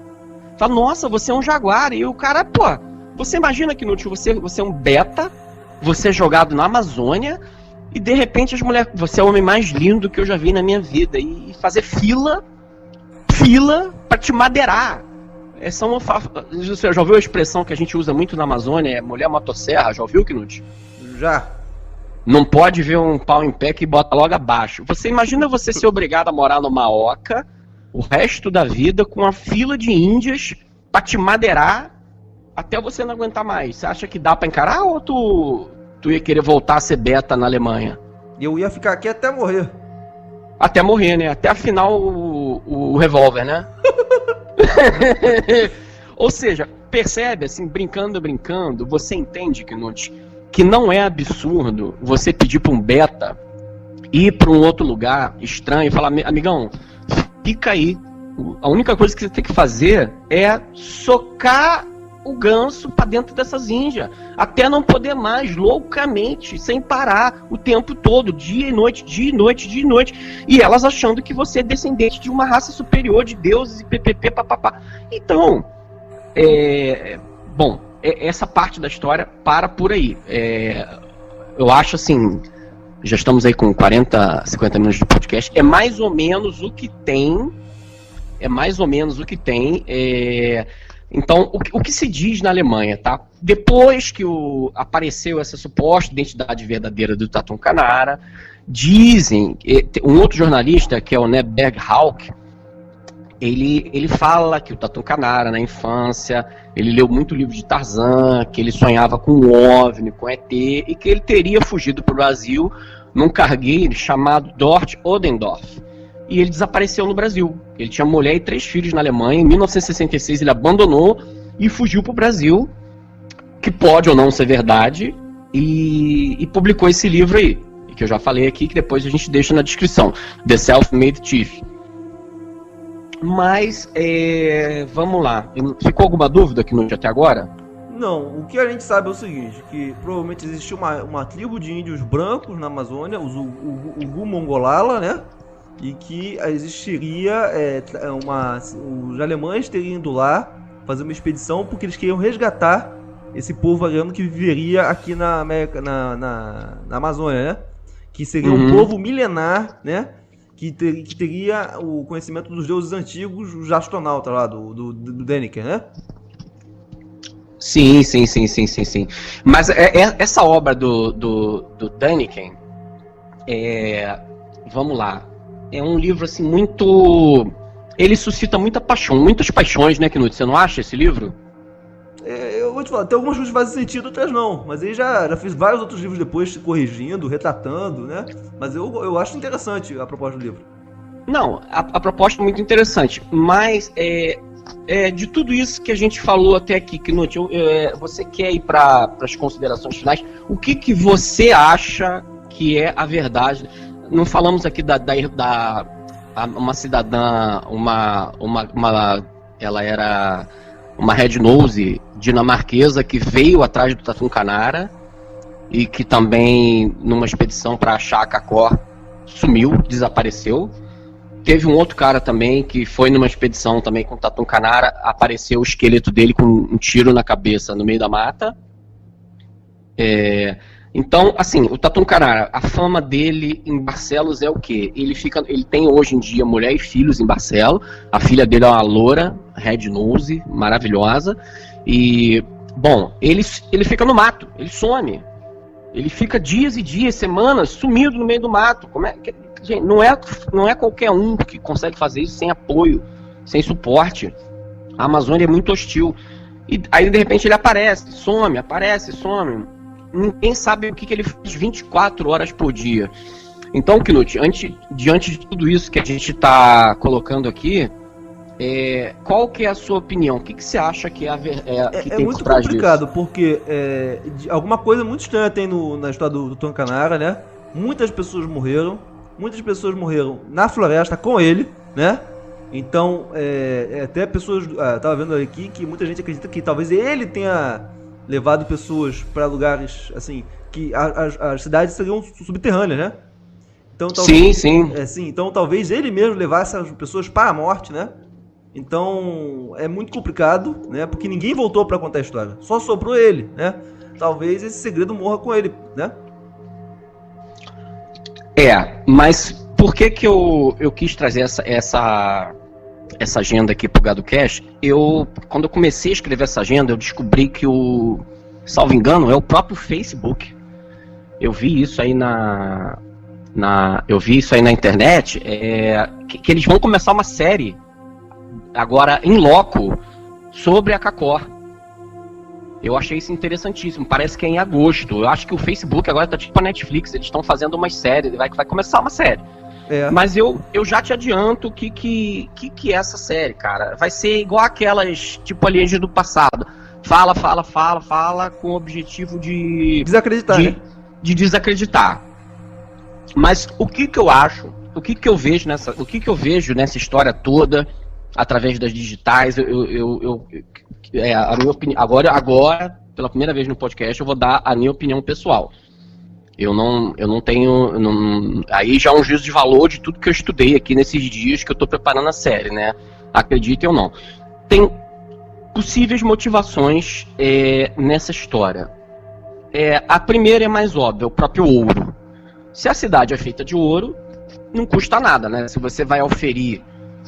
Fala, nossa, você é um jaguar. E o cara, você imagina que você é um beta, você é jogado na Amazônia, e de repente as mulheres, você é o homem mais lindo que eu já vi na minha vida, e fazer fila pra te madeirar. Você já ouviu a expressão que a gente usa muito na Amazônia, mulher motosserra, já ouviu, Knut? Já. Não pode ver um pau em pé que bota logo abaixo. Você imagina você ser obrigado a morar numa oca o resto da vida com uma fila de índias pra te madeirar até você não aguentar mais. Você acha que dá pra encarar ou tu ia querer voltar a ser beta na Alemanha? Eu ia ficar aqui até morrer. Até morrer, né? Até afinar o revólver, né? Ou seja, percebe, assim, brincando, você entende, Knut, que não é absurdo você pedir para um beta ir para um outro lugar estranho e falar, amigão, fica aí. A única coisa que você tem que fazer é socar o ganso para dentro dessas índias, até não poder mais, loucamente, sem parar, o tempo todo, dia e noite, dia e noite, dia e noite, e elas achando que você é descendente de uma raça superior de deuses e ppp, papapá. Então, bom, essa parte da história para por aí. Eu acho assim, já estamos aí com 40, 50 minutos de podcast, é mais ou menos o que tem. Então, o que se diz na Alemanha, tá? Depois que apareceu essa suposta identidade verdadeira do Tatum Canara, dizem, um outro jornalista, que é o Neberg Hauck, ele fala que o Tatum Canara, na infância, ele leu muito livro de Tarzan, que ele sonhava com o OVNI, com ET, e que ele teria fugido para o Brasil num cargueiro chamado Dort Oldendorf. E ele desapareceu no Brasil. Ele tinha mulher e 3 filhos na Alemanha. Em 1966 ele abandonou e fugiu para o Brasil, que pode ou não ser verdade, e publicou esse livro aí, que eu já falei aqui, que depois a gente deixa na descrição, The Self-Made Thief. Mas, vamos lá. Ficou alguma dúvida aqui no dia até agora? Não, o que a gente sabe é o seguinte, que provavelmente existiu uma tribo de índios brancos na Amazônia, os Ugu Mongolala, né? E que existiria, os alemães teriam ido lá fazer uma expedição porque eles queriam resgatar esse povo ariano que viveria aqui na América, na Amazônia, né? Que seria um povo milenar, né? Que teria o conhecimento dos deuses antigos, os astronautas lá do Däniken, né? Sim. Mas essa obra do Däniken, vamos lá, é um livro assim muito... Ele suscita muitas paixões, né, Knut? Você não acha esse livro? Eu vou te falar, tem algumas coisas que fazem sentido, outras não. Mas aí já fiz vários outros livros depois, corrigindo, retratando, né? Mas eu acho interessante a proposta do livro. Não, a proposta é muito interessante, mas de tudo isso que a gente falou até aqui, Knut, você quer ir para as considerações finais? O que você acha que é a verdade? Não falamos aqui uma cidadã, ela era uma Red Nose dinamarquesa que veio atrás do Tatu Canara e que também, numa expedição para achar a Kakor, sumiu, desapareceu. Teve um outro cara também que foi numa expedição também com o Tatu Canara, apareceu o esqueleto dele com um tiro na cabeça no meio da mata. Então, assim, o Tatu Canara, a fama dele em Barcelos é o quê? Ele tem hoje em dia mulher e filhos em Barcelos. A filha dele é uma loura, Red Nose, maravilhosa. E, bom, ele fica no mato, ele some. Ele fica dias e dias, semanas, sumido no meio do mato. Gente, não é qualquer um que consegue fazer isso sem apoio, sem suporte. A Amazônia é muito hostil. E aí, de repente, ele aparece, some. Ninguém sabe o que ele faz 24 horas por dia. Então, Knut, diante de tudo isso que a gente está colocando aqui, qual que é a sua opinião? O que você acha que que tem muito por trás complicado, disso? porque alguma coisa muito estranha tem na história do Tatu Canara, né? Muitas pessoas morreram na floresta com ele, né? Então, até pessoas... tava vendo aqui que muita gente acredita que talvez ele tenha levado pessoas para lugares, assim, que as cidades seriam subterrâneas, né? Então, talvez, sim. Então talvez ele mesmo levasse as pessoas para a morte, né? Então é muito complicado, né? Porque ninguém voltou para contar a história, só sobrou ele, né? Talvez esse segredo morra com ele, né? Mas por que eu quis trazer essa agenda aqui pro Gado Cash? Quando eu comecei a escrever essa agenda, eu descobri que salvo engano, é o próprio Facebook. Eu vi isso aí na internet, que eles vão começar uma série agora em loco sobre a Kakor. Eu achei isso interessantíssimo. Parece que é em agosto. Eu acho que o Facebook agora tá tipo a Netflix. Eles estão fazendo umas séries. Vai começar uma série. Mas eu já te adianto que é essa série, cara. Vai ser igual aquelas, tipo, alienígenas do passado. Fala com o objetivo de desacreditar, né? De desacreditar. Mas o que eu acho, o que eu vejo nessa história toda, através das digitais, a minha opinião, agora, pela primeira vez no podcast, eu vou dar a minha opinião pessoal. Eu não tenho... aí já é um juízo de valor de tudo que eu estudei aqui nesses dias que eu tô preparando a série, né? Acreditem ou não. Tem possíveis motivações nessa história. A primeira é mais óbvia, o próprio ouro. Se a cidade é feita de ouro, não custa nada, né? Se você vai oferir,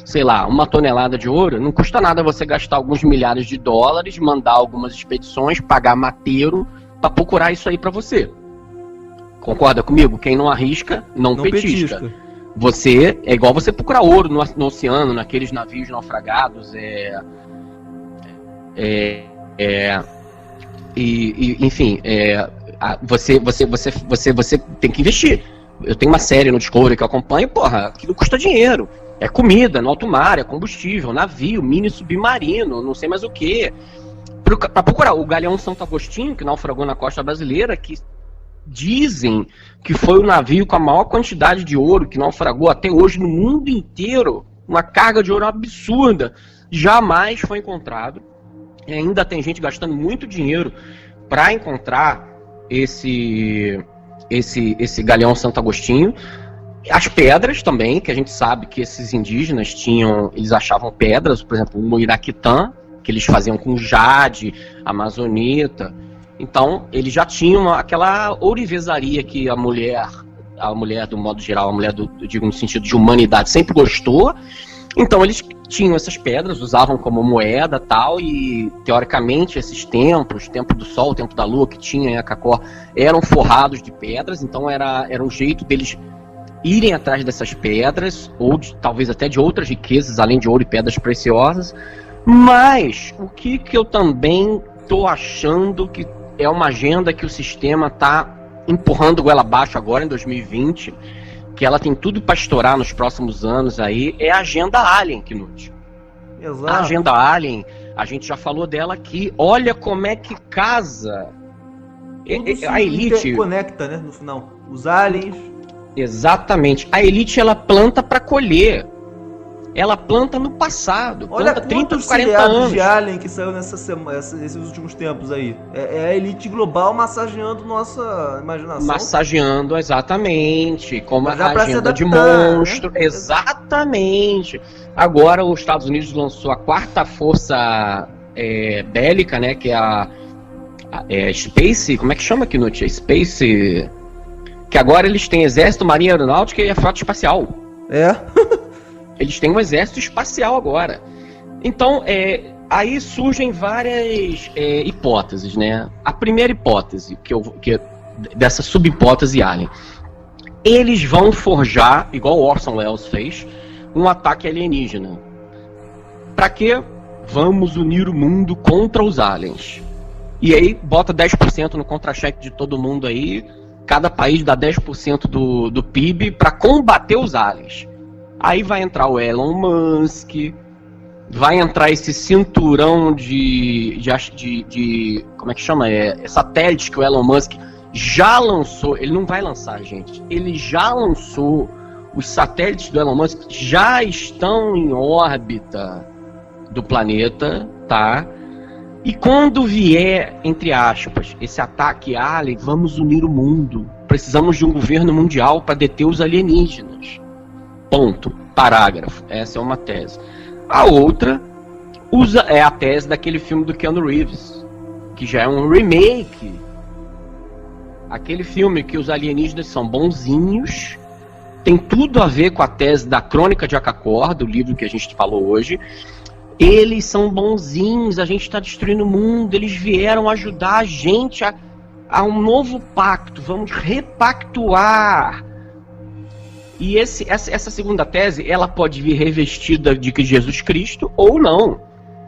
sei lá, 1 tonelada de ouro, não custa nada você gastar alguns milhares de dólares, mandar algumas expedições, pagar mateiro para procurar isso aí para você. Concorda comigo? Quem não arrisca, não petisca. Você, é igual você procurar ouro no oceano, naqueles navios naufragados, enfim, você tem que investir. Eu tenho uma série no Discovery que eu acompanho, aquilo custa dinheiro. É comida no alto mar, é combustível, navio, mini submarino, não sei mais o que. Para procurar o Galeão Santo Agostinho, que naufragou na costa brasileira, que dizem que foi o navio com a maior quantidade de ouro que naufragou até hoje no mundo inteiro, uma carga de ouro absurda, jamais foi encontrado. E ainda tem gente gastando muito dinheiro para encontrar esse Galeão Santo Agostinho. As pedras também, que a gente sabe que esses indígenas eles achavam pedras, por exemplo, o Muiraquitã, que eles faziam com jade, amazonita. Então, eles já tinham aquela ourivesaria que a mulher do modo geral, a mulher eu digo no sentido de humanidade, sempre gostou. Então, eles tinham essas pedras, usavam como moeda e tal, e teoricamente esses templos, o templo do sol, o templo da lua que tinha em Acacó, eram forrados de pedras, então era um jeito deles irem atrás dessas pedras, ou talvez até de outras riquezas, além de ouro e pedras preciosas. Mas o que eu também estou achando que é uma agenda que o sistema está empurrando goela abaixo agora em 2020, que ela tem tudo para estourar nos próximos anos aí, é a agenda Alien, Knut. Exato. A agenda Alien, a gente já falou dela aqui, olha como é que casa. A elite conecta, né, no final. Os aliens. Exatamente. A elite, ela planta para colher. Ela planta no passado. Olha planta 30, 40 seriados anos. de Alien que saiu nesses últimos tempos aí. É a elite global massageando nossa imaginação. Massageando, exatamente. Como a agenda de adaptar, monstro. né? Exatamente. Agora os Estados Unidos lançou a quarta força bélica, né? Que é a Space. Como é que chama, Knut? A Space. Que agora eles têm exército, marinha aeronáutica e a frota espacial. Eles têm um exército espacial agora. Então, aí surgem várias hipóteses, né? A primeira hipótese, dessa subhipótese Alien. Eles vão forjar, igual o Orson Welles fez, um ataque alienígena. Pra quê? Vamos unir o mundo contra os aliens. E aí, bota 10% no contra-cheque de todo mundo aí. Cada país dá 10% do PIB pra combater os aliens. Aí vai entrar o Elon Musk, vai entrar esse cinturão de como é que chama? Satélites que o Elon Musk já lançou. Ele não vai lançar, gente. Ele já lançou. Os satélites do Elon Musk já estão em órbita do planeta, tá? E quando vier, entre aspas, esse ataque alien, vamos unir o mundo. Precisamos de um governo mundial para deter os alienígenas. Ponto. Parágrafo. Essa é uma tese. A outra é a tese daquele filme do Keanu Reeves, que já é um remake. Aquele filme que os alienígenas são bonzinhos, tem tudo a ver com a tese da Crônica de Acacor, do livro que a gente falou hoje. Eles são bonzinhos, a gente está destruindo o mundo, eles vieram ajudar a gente a um novo pacto, vamos repactuar. E essa segunda tese, ela pode vir revestida de Jesus Cristo ou não.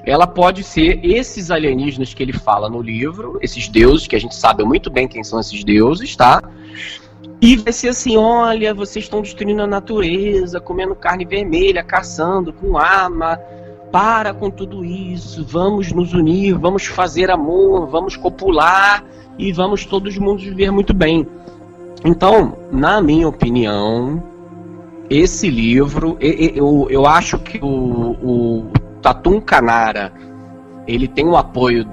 Ela pode ser esses alienígenas que ele fala no livro, esses deuses, que a gente sabe muito bem quem são esses deuses, tá? E vai ser assim, olha, vocês estão destruindo a natureza, comendo carne vermelha, caçando com arma, para com tudo isso, vamos nos unir, vamos fazer amor, vamos copular e vamos todos juntos viver muito bem. Então, na minha opinião, esse livro, eu acho que o Tatum Canara, ele tem o apoio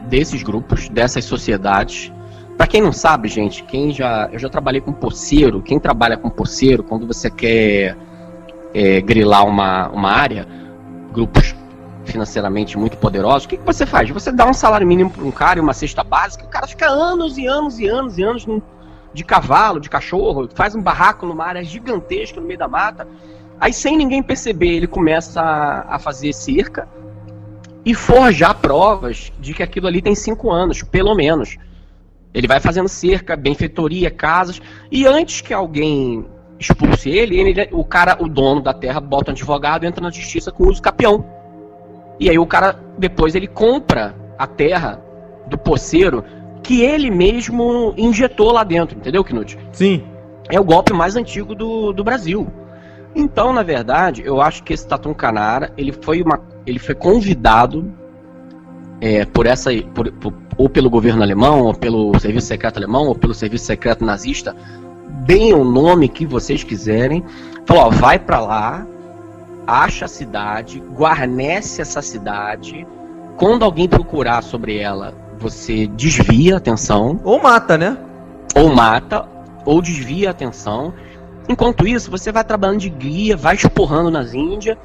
desses grupos, dessas sociedades. Para quem não sabe, gente, eu já trabalhei com poceiro. Quem trabalha com poceiro, quando você quer grilar uma área, grupos financeiramente muito poderosos, o que você faz? Você dá um salário mínimo para um cara e uma cesta básica, o cara fica anos e anos e anos e anos de cavalo, de cachorro, faz um barraco numa área gigantesca no meio da mata. Aí, sem ninguém perceber, ele começa a fazer cerca e forjar provas de que aquilo ali tem 5 anos, pelo menos. Ele vai fazendo cerca, benfeitoria, casas, e antes que alguém expulse o dono da terra, bota um advogado e entra na justiça com uso capião. E aí o cara, depois ele compra a terra do poceiro que ele mesmo injetou lá dentro, entendeu, Knut? Sim. É o golpe mais antigo do Brasil. Então, na verdade, eu acho que esse Tatum Canara, ele foi convidado ou pelo governo alemão, ou pelo serviço secreto alemão, ou pelo serviço secreto nazista, deem o nome que vocês quiserem, falou, vai pra lá, acha a cidade, guarnece essa cidade, quando alguém procurar sobre ela, você desvia a atenção. Ou mata, né? Ou mata, ou desvia a atenção. Enquanto isso, você vai trabalhando de guia, vai esporrando nas Índias,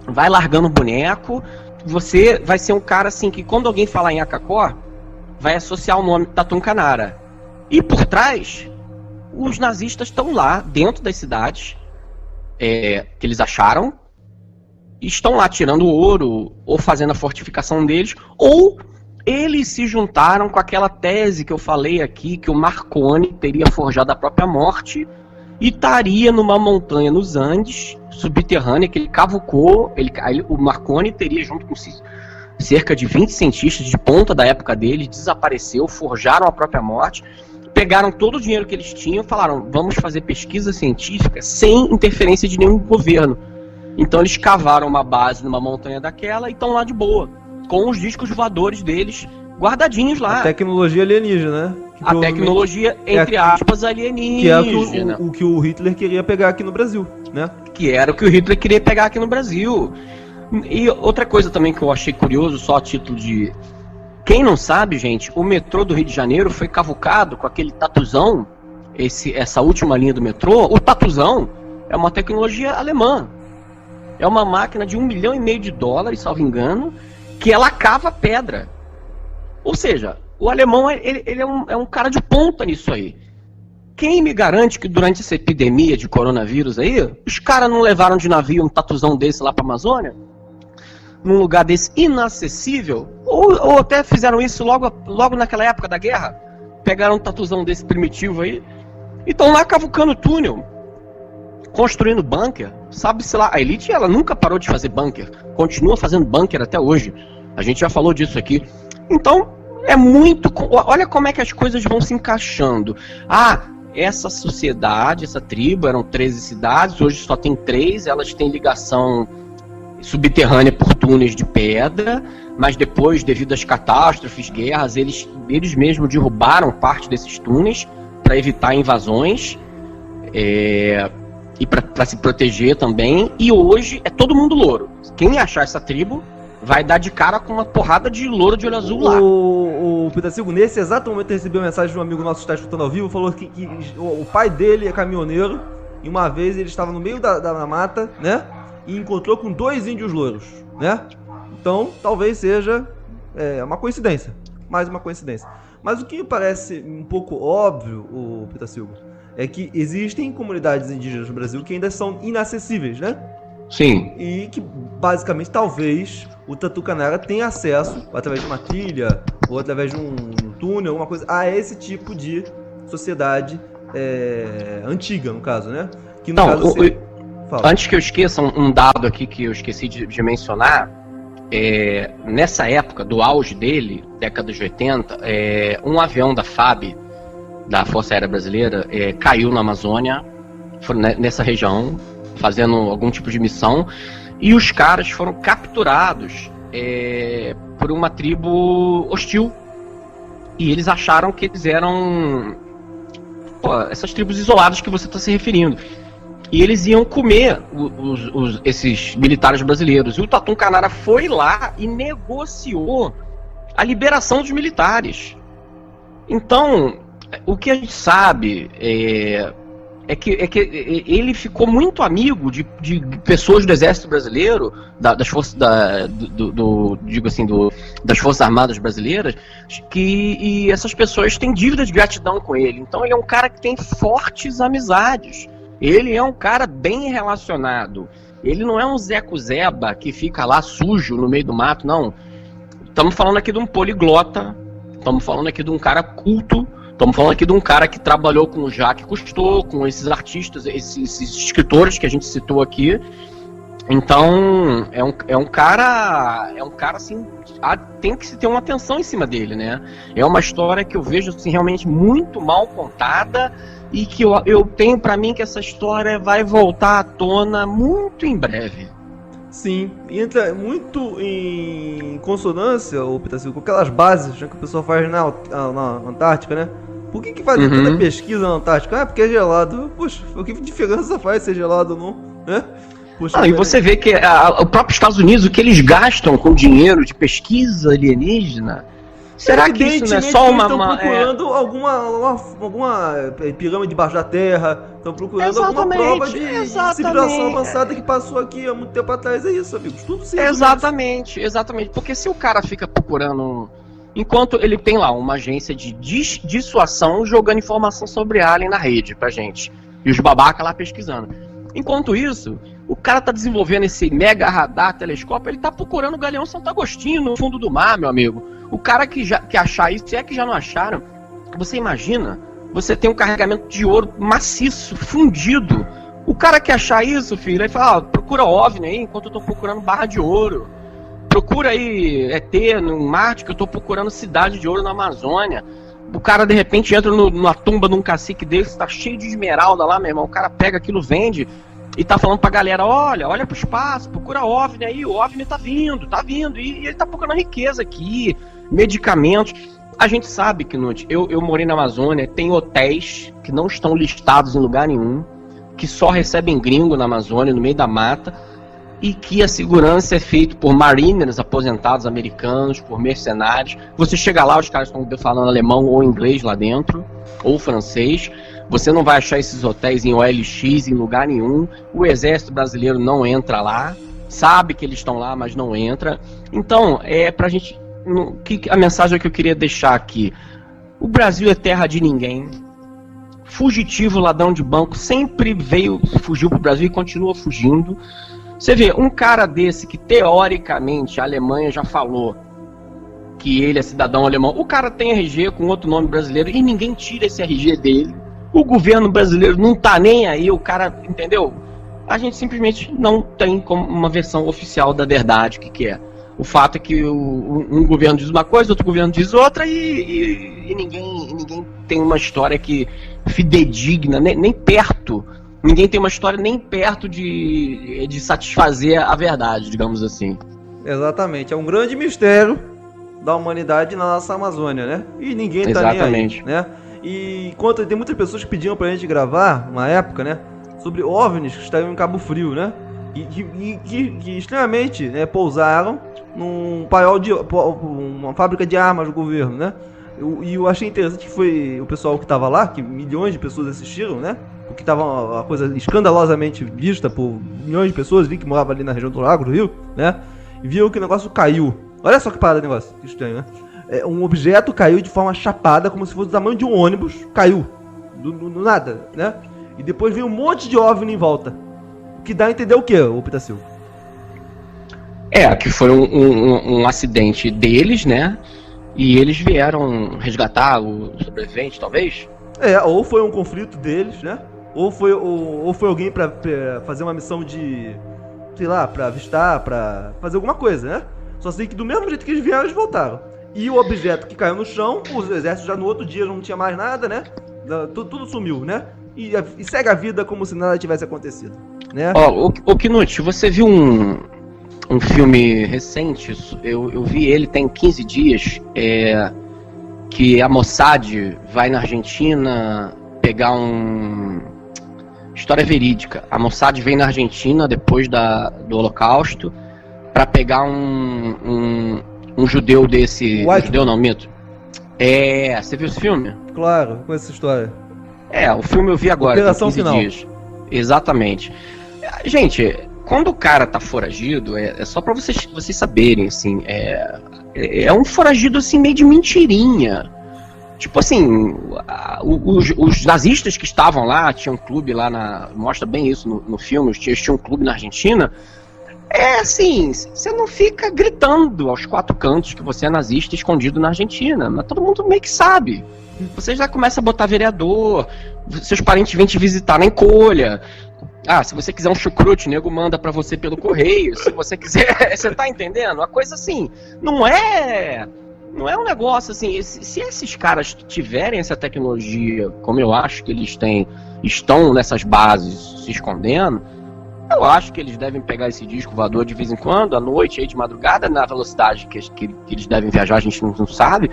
vai largando boneco, você vai ser um cara assim que quando alguém falar em Akakó, vai associar o nome Tatum Canara. E por trás, os nazistas estão lá, dentro das cidades, que eles acharam, e estão lá tirando ouro, ou fazendo a fortificação deles, ou eles se juntaram com aquela tese que eu falei aqui, que o Marconi teria forjado a própria morte, e estaria numa montanha nos Andes, subterrânea, que ele cavucou, o Marconi teria, junto com cerca de 20 cientistas de ponta da época dele, desapareceu, forjaram a própria morte, pegaram todo o dinheiro que eles tinham e falaram, vamos fazer pesquisa científica sem interferência de nenhum governo. Então eles cavaram uma base numa montanha daquela e estão lá de boa, com os discos voadores deles guardadinhos lá. A tecnologia alienígena, né? A tecnologia, entre aspas, alienígena. Que é o que o Hitler queria pegar aqui no Brasil, né? Que era o que o Hitler queria pegar aqui no Brasil. E outra coisa também que eu achei curioso, só a título de... Quem não sabe, gente, o metrô do Rio de Janeiro foi cavucado com aquele tatuzão, essa última linha do metrô. O tatuzão é uma tecnologia alemã. É uma máquina de $1,5 milhão, salvo engano, que ela cava pedra. Ou seja, o alemão ele é um cara de ponta nisso aí. Quem me garante que durante essa epidemia de coronavírus aí, os caras não levaram de navio um tatuzão desse lá pra Amazônia? Num lugar desse inacessível? Ou até fizeram isso logo naquela época da guerra? Pegaram um tatuzão desse primitivo aí e estão lá cavucando túnel, construindo bunker. Sabe-se lá, a elite ela nunca parou de fazer bunker, continua fazendo bunker até hoje. A gente já falou disso aqui. Então, é muito... Olha como é que as coisas vão se encaixando. Essa sociedade, essa tribo, eram 13 cidades, hoje só tem 3, elas têm ligação subterrânea por túneis de pedra, mas depois, devido às catástrofes, guerras, eles mesmos derrubaram parte desses túneis para evitar invasões e para se proteger também. E hoje é todo mundo louro. Quem achar essa tribo vai dar de cara com uma porrada de louro de olho azul lá. O Pitacilgo, nesse exato momento, recebeu uma mensagem de um amigo nosso que está escutando ao vivo, falou que o pai dele é caminhoneiro, e uma vez ele estava no meio da mata, né, e encontrou com 2 índios louros, né? Então, talvez seja uma coincidência, mais uma coincidência. Mas o que me parece um pouco óbvio, o Pitacilgo, é que existem comunidades indígenas no Brasil que ainda são inacessíveis, né? Sim. E que, basicamente, talvez o Tatu Canara tenha acesso, através de uma trilha, ou através de um túnel, alguma coisa, a esse tipo de sociedade antiga, no caso, né? Que no caso... Antes que eu esqueça, um dado aqui que eu esqueci de mencionar, nessa época, do auge dele, década de 80, um avião da FAB, da Força Aérea Brasileira, caiu na Amazônia, nessa região, fazendo algum tipo de missão, e os caras foram capturados por uma tribo hostil. E eles acharam que eles eram essas tribos isoladas que você está se referindo. E eles iam comer esses militares brasileiros. E o Tatum Canara foi lá e negociou a liberação dos militares. Então, o que a gente sabe é que ele ficou muito amigo de pessoas do Exército Brasileiro, das forças das Forças Armadas Brasileiras, e essas pessoas têm dívida de gratidão com ele. Então ele é um cara que tem fortes amizades. Ele é um cara bem relacionado. Ele não é um Zé Cuzeba que fica lá sujo no meio do mato, não. Estamos falando aqui de um poliglota, estamos falando aqui de um cara culto, estamos falando aqui de um cara que trabalhou com o Jacques Cousteau, com esses artistas, esses escritores que a gente citou aqui. Então, é um cara assim, tem que se ter uma atenção em cima dele, né? É uma história que eu vejo assim, realmente muito mal contada, e que eu tenho pra mim que essa história vai voltar à tona muito em breve. Sim, entra muito em consonância, o Pitacilgo, com aquelas bases, né, que o pessoal faz na Antártica, né? Por que faz tanta pesquisa na Antártica? Porque é gelado. Puxa, o que diferença faz ser gelado ou não, né? Puxa, e você vê que o próprio Estados Unidos, o que eles gastam com dinheiro de pesquisa alienígena, Será que isso não é só eles estão procurando alguma pirâmide debaixo da terra, estão procurando alguma prova de civilização avançada que passou aqui há muito tempo atrás, é isso, amigos, tudo simples. Exatamente, porque se o cara fica procurando, enquanto ele tem lá uma agência de dissuasão jogando informação sobre alien na rede pra gente, e os babacas lá pesquisando. Enquanto isso, o cara tá desenvolvendo esse mega radar, telescópio, ele tá procurando o Galeão Santo Agostinho no fundo do mar, meu amigo. O cara que achar isso, se é que já não acharam, você imagina, você tem um carregamento de ouro maciço, fundido. O cara que achar isso, filho, ele fala, procura OVNI aí, enquanto eu tô procurando barra de ouro. Procura aí ET no Marte, que eu tô procurando cidade de ouro na Amazônia. O cara, de repente, entra numa tumba de um cacique desse, tá cheio de esmeralda lá, meu irmão. O cara pega aquilo, vende e tá falando pra galera, olha pro espaço, procura OVNI aí, o OVNI tá vindo. E ele tá procurando riqueza aqui, medicamentos. A gente sabe, Knut, eu morei na Amazônia, tem hotéis que não estão listados em lugar nenhum, que só recebem gringo na Amazônia, no meio da mata, e que a segurança é feita por mariners aposentados americanos, por mercenários. Você chega lá, os caras estão falando alemão ou inglês lá dentro, ou francês. Você não vai achar esses hotéis em OLX em lugar nenhum. O exército brasileiro não entra lá, sabe que eles estão lá, mas não entra. Então, pra gente... A mensagem que eu queria deixar aqui: o Brasil é terra de ninguém. Fugitivo, ladrão de banco, sempre fugiu pro Brasil e continua fugindo. Você vê, um cara desse que teoricamente a Alemanha já falou que ele é cidadão alemão, o cara tem RG com outro nome brasileiro e ninguém tira esse RG dele. O governo brasileiro não tá nem aí, o cara, entendeu? A gente simplesmente não tem como uma versão oficial da verdade, o que é. O fato é que um governo diz uma coisa, outro governo diz outra, e ninguém tem uma história que fidedigna, nem perto. Ninguém tem uma história nem perto de satisfazer a verdade, digamos assim. Exatamente, é um grande mistério da humanidade na nossa Amazônia, né? E ninguém tá Exatamente. Nem aí, né? E enquanto tem muitas pessoas que pediam pra gente gravar, uma época, né? Sobre OVNIs que estariam em Cabo Frio, né? E que extremamente, né, pousaram num paiol uma fábrica de armas do governo, né? E eu achei interessante que foi o pessoal que tava lá, que milhões de pessoas assistiram, né? Porque tava uma coisa escandalosamente vista por milhões de pessoas, vi que morava ali na região do Lago do Rio, né? E viram que o negócio caiu. Olha só que parada o negócio, que estranho, né? Um objeto caiu de forma chapada, como se fosse do tamanho de um ônibus, caiu. Do nada, né? E depois veio um monte de OVNI em volta. O que dá a entender o quê, ô Pitacil? Que foi um acidente deles, né? E eles vieram resgatar o sobrevivente, talvez? Ou foi um conflito deles, né? Ou foi alguém pra fazer uma missão de, sei lá, pra avistar, pra fazer alguma coisa, né? Só sei que do mesmo jeito que eles vieram, eles voltaram. E o objeto que caiu no chão, os exércitos já no outro dia não tinha mais nada, né? Tudo sumiu, né? E segue a vida como se nada tivesse acontecido, né? Ô Knut, você viu um filme recente, eu vi ele tem 15 dias, que a Mossad vai na Argentina pegar história verídica. A Mossad vem na Argentina depois do Holocausto para pegar um judeu desse... Judeu não, mito. Você viu esse filme? Claro, com essa história. O filme eu vi agora, Operação tem 15 Final. dias. Exatamente. Gente, quando o cara tá foragido, é só pra vocês saberem, assim, é um foragido, assim, meio de mentirinha. Tipo assim, os nazistas que estavam lá, tinha um clube lá mostra bem isso no filme, eles tinham um clube na Argentina. Assim, você não fica gritando aos quatro cantos que você é nazista escondido na Argentina, mas todo mundo meio que sabe. Você já começa a botar vereador, seus parentes vêm te visitar na encolha. Se você quiser um chucrute, o nego manda pra você pelo correio. Se você quiser, você tá entendendo? Uma coisa assim, não é um negócio assim. Se esses caras tiverem essa tecnologia, como eu acho que eles estão nessas bases se escondendo, eu acho que eles devem pegar esse disco voador de vez em quando, à noite, aí de madrugada, na velocidade que eles devem viajar, a gente não sabe.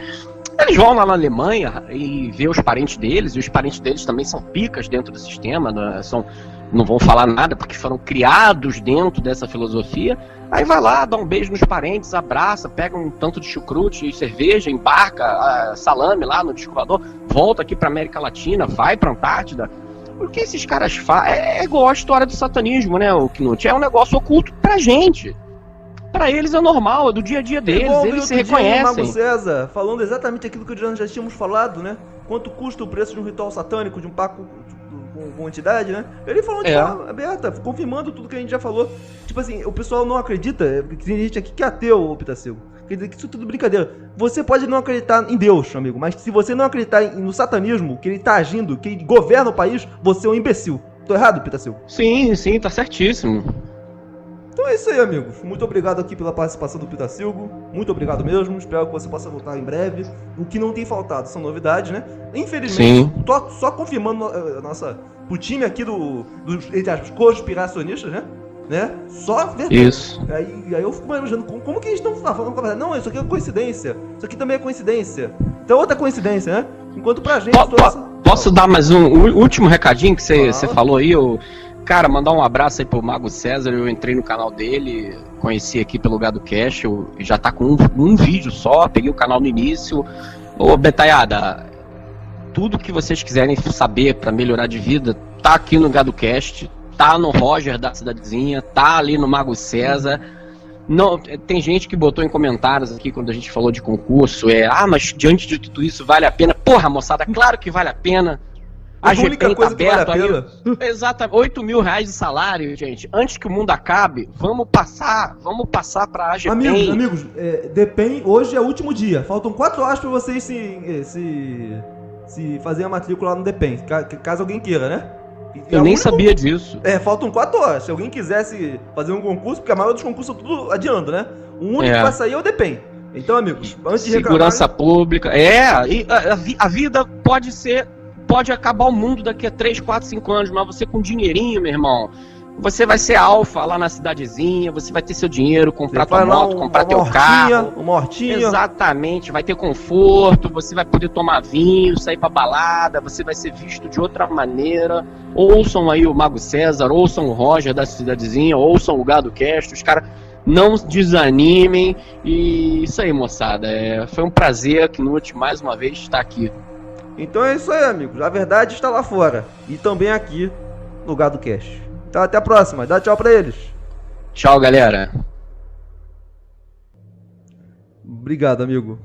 Eles vão lá na Alemanha e ver os parentes deles, e os parentes deles também são picas dentro do sistema, né? São não vão falar nada porque foram criados dentro dessa filosofia. Aí vai lá, dá um beijo nos parentes, abraça, pega um tanto de chucrute e cerveja, embarca salame lá no disco voador, volta aqui pra América Latina, vai pra Antártida. O que esses caras fazem é igual a história do satanismo, né, o Knut? É um negócio oculto pra gente. Pra eles é normal, é do dia a dia deles, eles se reconhecem. Mago César, falando exatamente aquilo que já tínhamos falado, né? Quanto custa o preço de um ritual satânico, de um pacto com entidade, né? Ele falou de forma aberta, confirmando tudo que a gente já falou. Tipo assim, o pessoal não acredita, tem gente aqui que é ateu, Pitacil. Quer dizer que isso é tudo brincadeira. Você pode não acreditar em Deus, amigo, mas se você não acreditar no satanismo, que ele tá agindo, que ele governa o país, você é um imbecil. Tô errado, Pitacil? Sim, tá certíssimo. Então é isso aí, amigos. Muito obrigado aqui pela participação do Pitacilgo. Muito obrigado mesmo. Espero que você possa voltar em breve. O que não tem faltado são novidades, né? Infelizmente, tô só confirmando o time aqui dos entre aspas, conspiracionistas, né? Só verdade. Isso. Aí eu fico imaginando como que eles estão falando. Não, isso aqui é coincidência. Isso aqui também é coincidência. Então outra coincidência, né? Enquanto pra gente... Posso dar mais um último recadinho que você falou aí? Cara, mandar um abraço aí pro Mago César. Eu entrei no canal dele, conheci aqui pelo Gado Cash, já tá com um vídeo só, peguei o canal no início. Ô, Betaiada, tudo que vocês quiserem saber pra melhorar de vida, tá aqui no Gado Cast, tá no Roger da Cidadezinha, tá ali no Mago César. Não, tem gente que botou em comentários aqui quando a gente falou de concurso, mas diante de tudo isso vale a pena? Porra, moçada, claro que vale a pena. A GPEM tá aberto aí, exatamente, 8 mil reais de salário, gente. Antes que o mundo acabe, vamos passar pra AGPEM. Amigos, DPEM hoje é o último dia. Faltam 4 horas pra vocês se fazerem a matrícula lá no DPEM, caso alguém queira, né? Eu nem sabia disso. Faltam 4 horas. Se alguém quisesse fazer um concurso, porque a maioria dos concursos é tudo adiando, né? O único que vai sair é o DPEM. Então, amigos, antes de reclamar... Segurança pública. A vida pode acabar o mundo daqui a 3, 4, 5 anos, mas você com dinheirinho, meu irmão, você vai ser alfa lá na cidadezinha, você vai ter seu dinheiro, comprar tua moto, comprar teu carro. Uma hortinha. Exatamente, vai ter conforto, você vai poder tomar vinho, sair pra balada, você vai ser visto de outra maneira. Ouçam aí o Mago César, ouçam o Roger da cidadezinha, ouçam o Gado Cast, os caras não desanimem. E isso aí, moçada, foi um prazer, Knut, mais uma vez estar aqui. Então é isso aí, amigos. A verdade está lá fora. E também aqui no Gado Cash. Então até a próxima. Dá tchau pra eles. Tchau, galera. Obrigado, amigo.